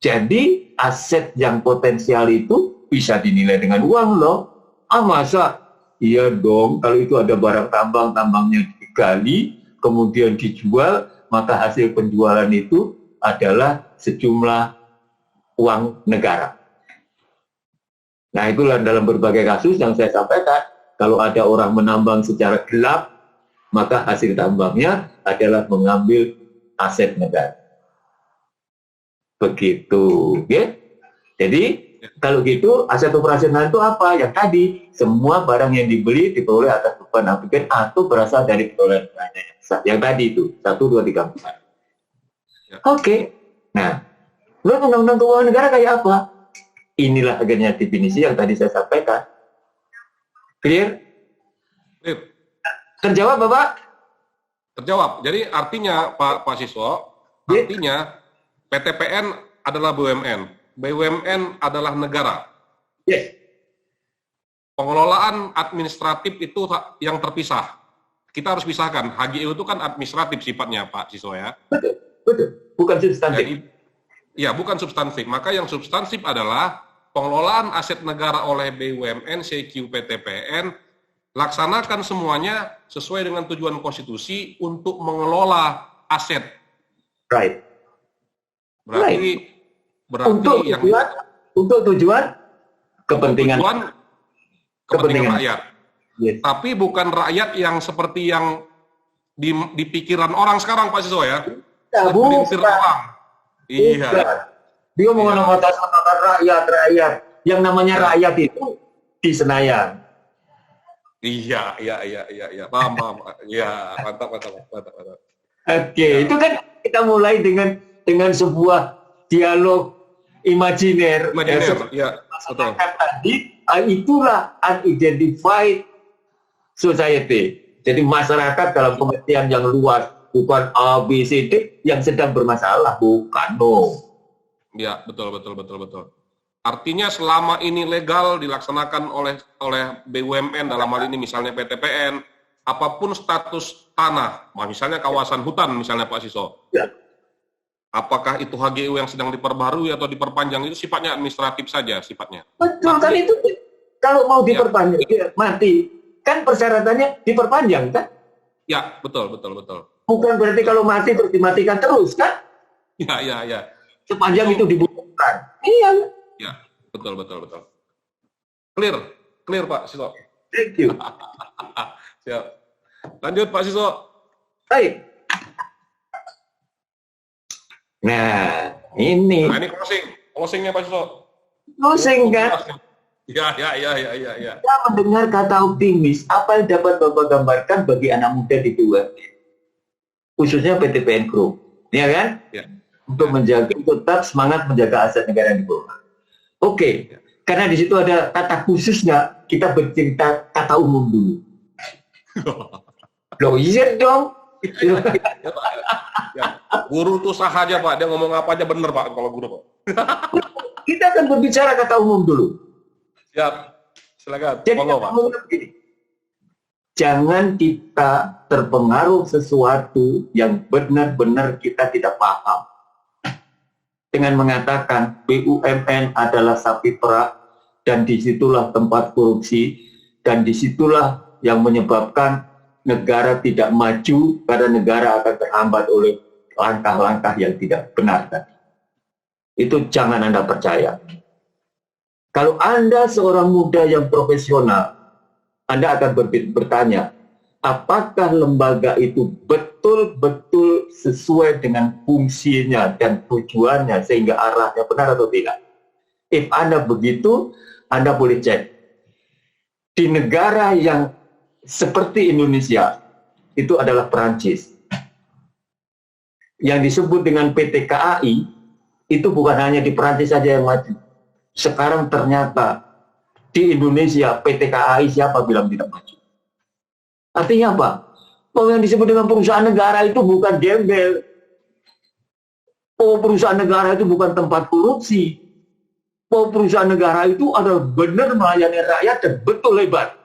Jadi aset yang potensial itu bisa dinilai dengan uang loh. Masa? Iya dong, kalau itu ada barang tambang, tambangnya digali, kemudian dijual, maka hasil penjualan itu adalah sejumlah uang negara. Nah, itulah dalam berbagai kasus yang saya sampaikan. Kalau ada orang menambang secara gelap, maka hasil tambangnya adalah mengambil aset negara. Begitu, ya. Jadi, kalau gitu, aset operasional itu apa? Yang tadi, semua barang yang dibeli diperoleh atas beban APBN atau berasal dari perolehan lainnya. Yang tadi itu, 1, 2, 3, 4. Oke. Nah, menurut Undang-Undang Keuangan Negara kayak apa? Inilah akhirnya definisi yang tadi saya sampaikan. Clear? Clear. Terjawab, Bapak? Terjawab. Jadi artinya, Pak Siswo, artinya PTPN adalah BUMN. BUMN adalah negara. Yes. Pengelolaan administratif itu yang terpisah. Kita harus pisahkan. HGU itu kan administratif sifatnya, Pak Siswo ya. Betul, betul. Bukan substantif. Jadi, ya, bukan substantif. Maka yang substantif adalah pengelolaan aset negara oleh BUMN, CQ, PTPN, laksanakan semuanya sesuai dengan tujuan konstitusi untuk mengelola aset. Right. Berarti untuk tujuan kepentingan rakyat. Yes. Tapi bukan rakyat yang seperti yang di pikiran orang sekarang, Pak Siswo ya. Segelintir orang. Iya. Dia mengatasnamakan rakyat. Yang namanya rakyat itu di Senayan. Iya. Paham. Iya, mantap. Oke, itu kan kita mulai dengan sebuah dialog imajiner. Ya, betul. Tadi, itulah unidentified society. Jadi masyarakat dalam pengertian yang luas, bukan A, B, C, D yang sedang bermasalah, bukan, no. Ya, betul. Artinya selama ini legal dilaksanakan oleh BUMN dalam hal ini misalnya PTPN, apapun status tanah, misalnya kawasan hutan misalnya Pak Siswo. Ya. Apakah itu HGU yang sedang diperbarui atau diperpanjang, itu sifatnya administratif saja sifatnya. Betul, kan itu kalau mau diperpanjang, mati. Kan persyaratannya diperpanjang, kan? Ya, betul. Bukan berarti kalau mati terus dimatikan terus, kan? Ya. Sepanjang itu dibutuhkan. Iya. Ya, betul. Clear Pak Siswo. Thank you. Siap. Lanjut Pak Siswo. Baik. Nah, ini closingnya Pak Siswo. Closing kan? Ya. Kita mendengar kata optimis, apa yang dapat Bapak gambarkan bagi anak muda di BUMN? Khususnya PTPN Group, ya kan? Ya. Untuk tetap semangat menjaga aset negara di bawah. Oke, karena di situ ada kata khususnya, kita bercerita kata umum dulu. Loh, iya dong. Ya, guru tuh sah aja Pak, dia ngomong apa aja bener Pak kalau guru Pak. Kita akan berbicara kata umum dulu. Siap, silakan. Jadi begini, jangan kita terpengaruh sesuatu yang benar-benar kita tidak paham dengan mengatakan BUMN adalah sapi perah dan disitulah tempat korupsi dan disitulah yang menyebabkan negara tidak maju karena negara akan terhambat oleh langkah-langkah yang tidak benar tadi. Itu jangan Anda percaya. Kalau Anda seorang muda yang profesional, Anda akan bertanya, apakah lembaga itu betul-betul sesuai dengan fungsinya dan tujuannya sehingga arahnya benar atau tidak? If Anda begitu, Anda boleh cek. Di negara yang seperti Indonesia, itu adalah Perancis. Yang disebut dengan PT KAI, itu bukan hanya di Perancis saja yang maju. Sekarang ternyata di Indonesia PT KAI siapa bilang tidak maju? Artinya apa? Bahwa yang disebut dengan perusahaan negara itu bukan gembel. Oh, perusahaan negara itu bukan tempat korupsi. Oh, perusahaan negara itu adalah benar melayani rakyat dan betul hebat.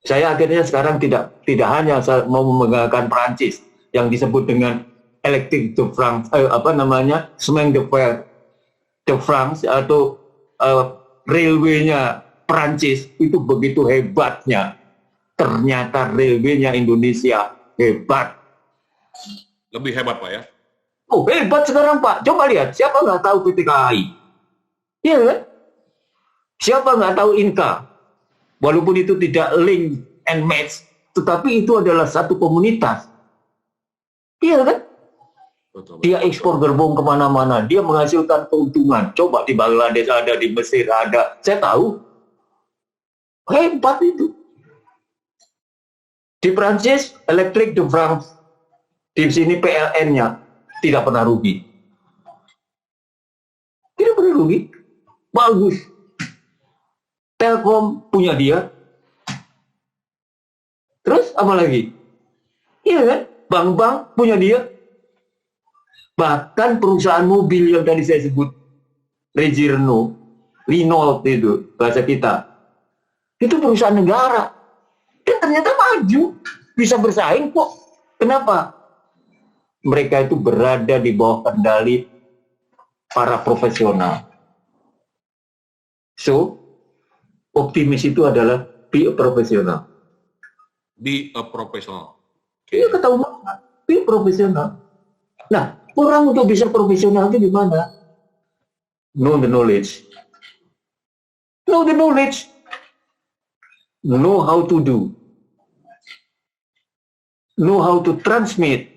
Saya akhirnya sekarang tidak hanya mau membanggakan Perancis yang disebut dengan Electric de France, Chemin de Fer de France atau railway-nya Perancis itu begitu hebatnya. Ternyata railway-nya Indonesia hebat. Lebih hebat, Pak, ya? Oh, hebat sekarang, Pak. Coba lihat, siapa nggak tahu PT KAI? Iya kan? Siapa nggak tahu Inka? Walaupun itu tidak link and match, tetapi itu adalah satu komunitas. Iya kan? Betul. Dia ekspor gerbong kemana-mana. Dia menghasilkan keuntungan. Coba di Bangladesh ada, di Mesir ada. Saya tahu. Hebat itu. Di Prancis, Electric de France. Di sini PLN-nya tidak pernah rugi. Tidak pernah rugi. Bagus. Telkom punya dia. Terus apa lagi? Iya kan? Bank-bank punya dia. Bahkan perusahaan mobil yang tadi saya sebut, Renault itu bahasa kita. Itu perusahaan negara. Dan ternyata maju. Bisa bersaing kok. Kenapa? Mereka itu berada di bawah kendali para profesional. So, optimis itu adalah be a professional. Be a professional. Iya, ketahuan banget. Be a professional. Nah, orang untuk bisa profesional itu gimana? Know the knowledge. Know the knowledge. Know how to do. Know how to transmit.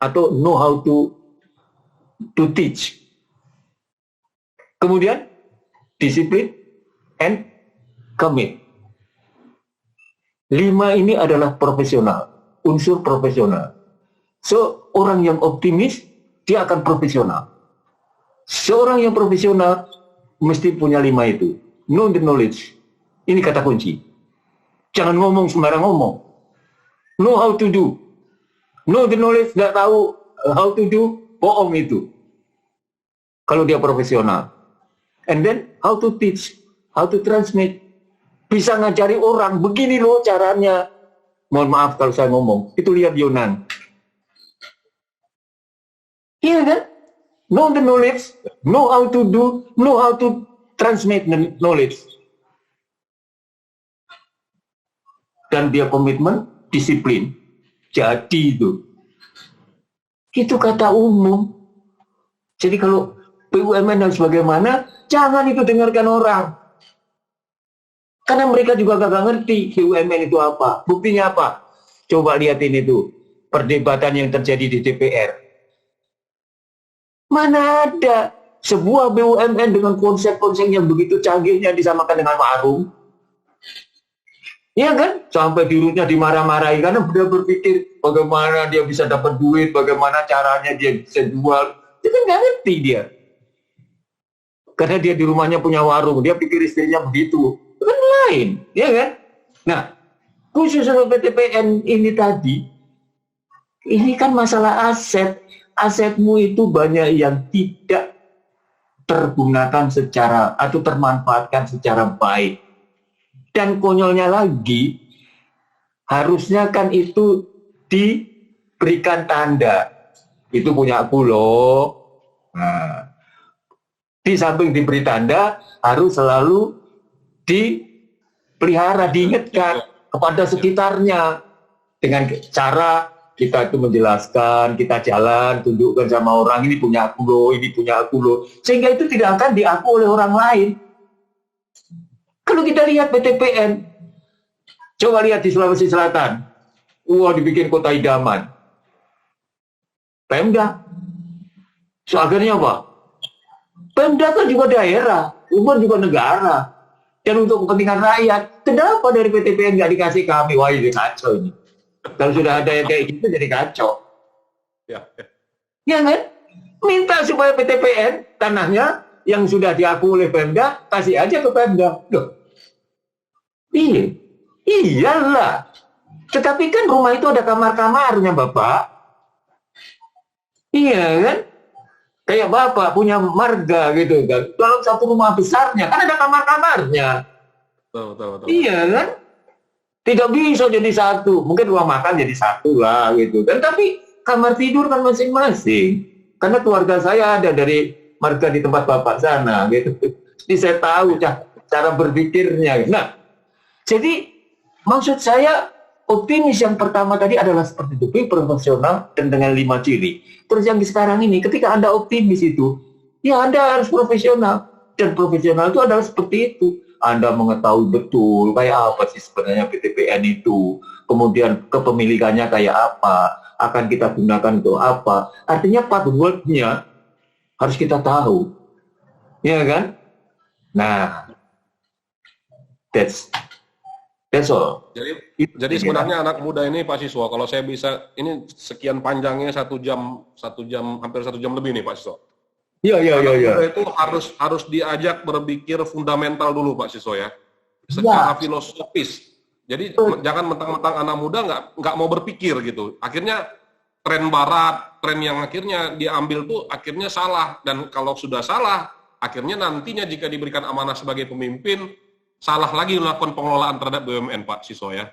Atau know how to teach. Kemudian, disiplin and commit. 5 ini adalah profesional, unsur profesional. So, orang yang optimis, dia akan profesional. Seorang yang profesional mesti punya 5 itu. Know the knowledge. Ini kata kunci. Jangan ngomong sembarang ngomong. Know how to do. Know the knowledge, nggak tahu how to do, bohong itu. Kalau dia profesional. And then, how to teach, how to transmit. Bisa ngajari orang, begini loh caranya. Mohon maaf kalau saya ngomong. Itu lihat Yonan. Iya kan? Know the knowledge, know how to do, know how to transmit the knowledge. Dan dia komitmen, disiplin. Jadi itu. Itu kata umum. Jadi kalau BUMN harus bagaimana, jangan itu dengarkan orang. Karena mereka juga gak ngerti BUMN itu apa. Buktinya apa? Coba lihatin itu. Perdebatan yang terjadi di DPR. Mana ada sebuah BUMN dengan konsep-konsep yang begitu canggihnya disamakan dengan warung. Iya kan? Sampai dirutnya dimarah-marahi karena dia berpikir bagaimana dia bisa dapat duit, bagaimana caranya dia bisa jual. Dia kan nggak ngerti dia. Karena dia di rumahnya punya warung, dia pikir istrinya begitu. Itu kan lain, ya kan? Nah, khusus untuk PTPN ini tadi, ini kan masalah aset. Asetmu itu banyak yang tidak tergunakan secara atau termanfaatkan secara baik. Dan konyolnya lagi, harusnya kan itu diberikan tanda. Itu punya aku loh. Nah, di samping diberi tanda, harus selalu dipelihara, diingatkan kepada sekitarnya. Dengan cara kita itu menjelaskan, kita jalan, tunjukkan sama orang, ini punya aku loh, ini punya aku loh. Sehingga itu tidak akan diaku oleh orang lain. Kalau kita lihat PTPN, coba lihat di Sulawesi Selatan. Wah, dibikin kota idaman. Pemda. So, akhirnya apa? Pemda kan juga daerah. Uber juga negara. Dan untuk kepentingan rakyat. Kenapa dari PTPN nggak dikasih kami? Wah, ini kacau ini. Kalau sudah ada yang kayak gitu jadi kacau. Ya. Ya kan? Minta supaya PTPN tanahnya yang sudah diakui oleh Pemda, kasih aja ke Pemda. Loh. Iya. Iyalah. Tetapi kan rumah itu ada kamar-kamarnya, Bapak. Iya kan? Kayak Bapak punya marga gitu kan. Dalam satu rumah besarnya, kan ada kamar-kamarnya. Betul. Iya kan? Tidak bisa jadi satu. Mungkin ruang makan jadi satu lah gitu kan. Tapi kamar tidur kan masing-masing. Karena keluarga saya ada dari marga di tempat Bapak sana gitu. Jadi saya tahu cara berpikirnya. Nah, jadi maksud saya optimis yang pertama tadi adalah seperti itu, profesional dan dengan 5 ciri. Terus yang sekarang ini, ketika Anda optimis itu, ya Anda harus profesional. Dan profesional itu adalah seperti itu. Anda mengetahui betul kayak apa sih sebenarnya PTPN itu. Kemudian kepemilikannya kayak apa. Akan kita gunakan untuk apa. Artinya password-nya harus kita tahu. Ya kan? Nah, that's all. Jadi sebenarnya anak muda ini Pak Siswa, kalau saya bisa, ini sekian panjangnya 1 jam, hampir 1 jam lebih nih Pak Siswa. Iya. Itu harus diajak berpikir fundamental dulu Pak Siswa ya, secara filosofis. Jadi jangan mentang-mentang anak muda nggak mau berpikir gitu. Akhirnya tren Barat, tren yang akhirnya diambil tuh akhirnya salah. Dan kalau sudah salah, akhirnya nantinya jika diberikan amanah sebagai pemimpin, salah lagi melakukan pengelolaan terhadap BUMN Pak Siswa ya.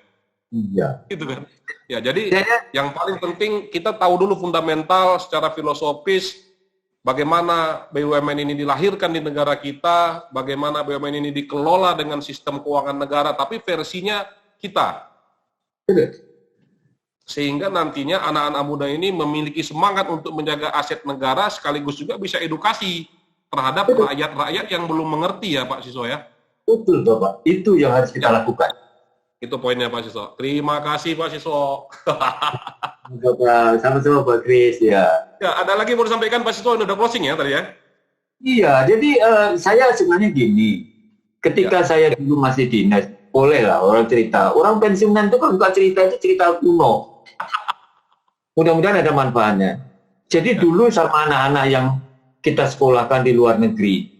Iya. Gitu kan. Ya jadi yang paling penting kita tahu dulu fundamental secara filosofis bagaimana BUMN ini dilahirkan di negara kita, bagaimana BUMN ini dikelola dengan sistem keuangan negara, tapi versinya kita. Sehingga nantinya anak-anak muda ini memiliki semangat untuk menjaga aset negara sekaligus juga bisa edukasi terhadap rakyat-rakyat yang belum mengerti ya Pak Siswa ya. Betul Bapak, itu yang harus kita lakukan. Itu poinnya Pak Siswa. Terima kasih Pak Siswa. Sama-sama Pak Kris ya. Ya, ada lagi mau disampaikan Pak Siswa, udah closing ya tadi ya? Iya, jadi saya sebenarnya gini, ketika saya dulu masih dinas, boleh lah orang cerita. Orang pensiunan itu kan bukan cerita, itu cerita kuno. Mudah-mudahan ada manfaatnya. Jadi dulu sama anak-anak yang kita sekolahkan di luar negeri,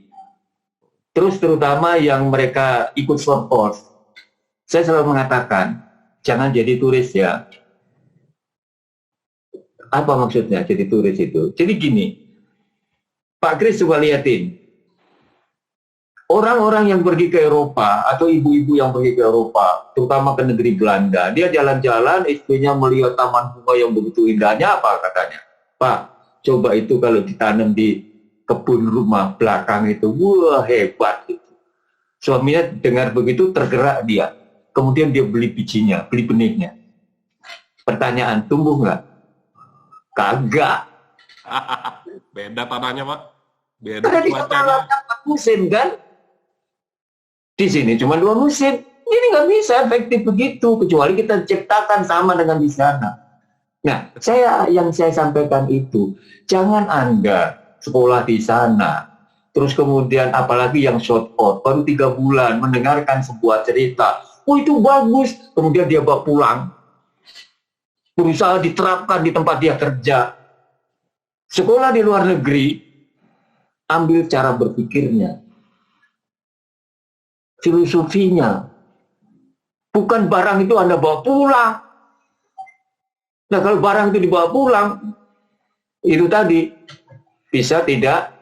terus terutama yang mereka ikut short course, saya selalu mengatakan, jangan jadi turis ya. Apa maksudnya jadi turis itu? Jadi gini, Pak Kris coba liatin, orang-orang yang pergi ke Eropa atau ibu-ibu yang pergi ke Eropa, terutama ke negeri Belanda, dia jalan-jalan, istrinya melihat taman bunga yang begitu indahnya, apa katanya? Pak, coba itu kalau ditanam di kebun rumah belakang itu, wah hebat gitu. Suaminya dengar begitu tergerak dia, kemudian dia beli bijinya, beli benihnya. Pertanyaan, tumbuh nggak? Kagak. Beda tanahnya Pak. Beda Karena di kepala 4 musim kan? Di sini cuma 2 musim. Ini nggak bisa efektif begitu, kecuali kita ciptakan sama dengan di sana. Nah, yang saya sampaikan itu, jangan Anda sekolah di sana, terus kemudian apalagi yang short course, baru 3 bulan mendengarkan sebuah cerita, oh itu bagus, kemudian dia bawa pulang, berusaha diterapkan di tempat dia kerja. Sekolah di luar negeri, ambil cara berpikirnya, filosofinya, bukan barang itu Anda bawa pulang. Nah kalau barang itu dibawa pulang, itu tadi bisa tidak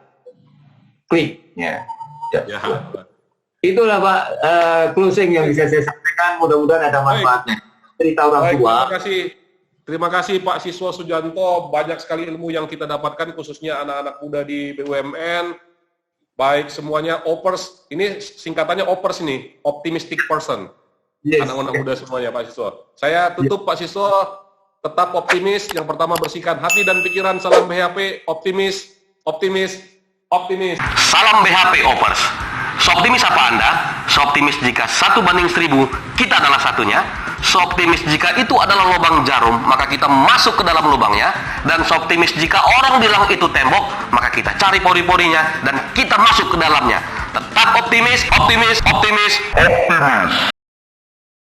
klik. Ya. Itulah Pak closing yang bisa saya sampaikan. Mudah-mudahan ada manfaatnya. Cerita orang tua. Terima kasih Pak Siswa Sujanto. Banyak sekali ilmu yang kita dapatkan khususnya anak-anak muda di BUMN. Baik semuanya OPERS. Ini singkatannya OPERS ini, Optimistic Person. Yes. Anak-anak muda semuanya Pak Siswa. Saya tutup Pak Siswa. Tetap optimis. Yang pertama bersihkan hati dan pikiran. Salam BHP. Optimis. Salam BHP Opers. Seoptimis apa Anda? Seoptimis jika 1:1000 kita adalah satunya. Seoptimis jika itu adalah lubang jarum, maka kita masuk ke dalam lubangnya. Dan seoptimis jika orang bilang itu tembok, maka kita cari pori-porinya dan kita masuk ke dalamnya. Tetap optimis, optimis, optimis, optimis.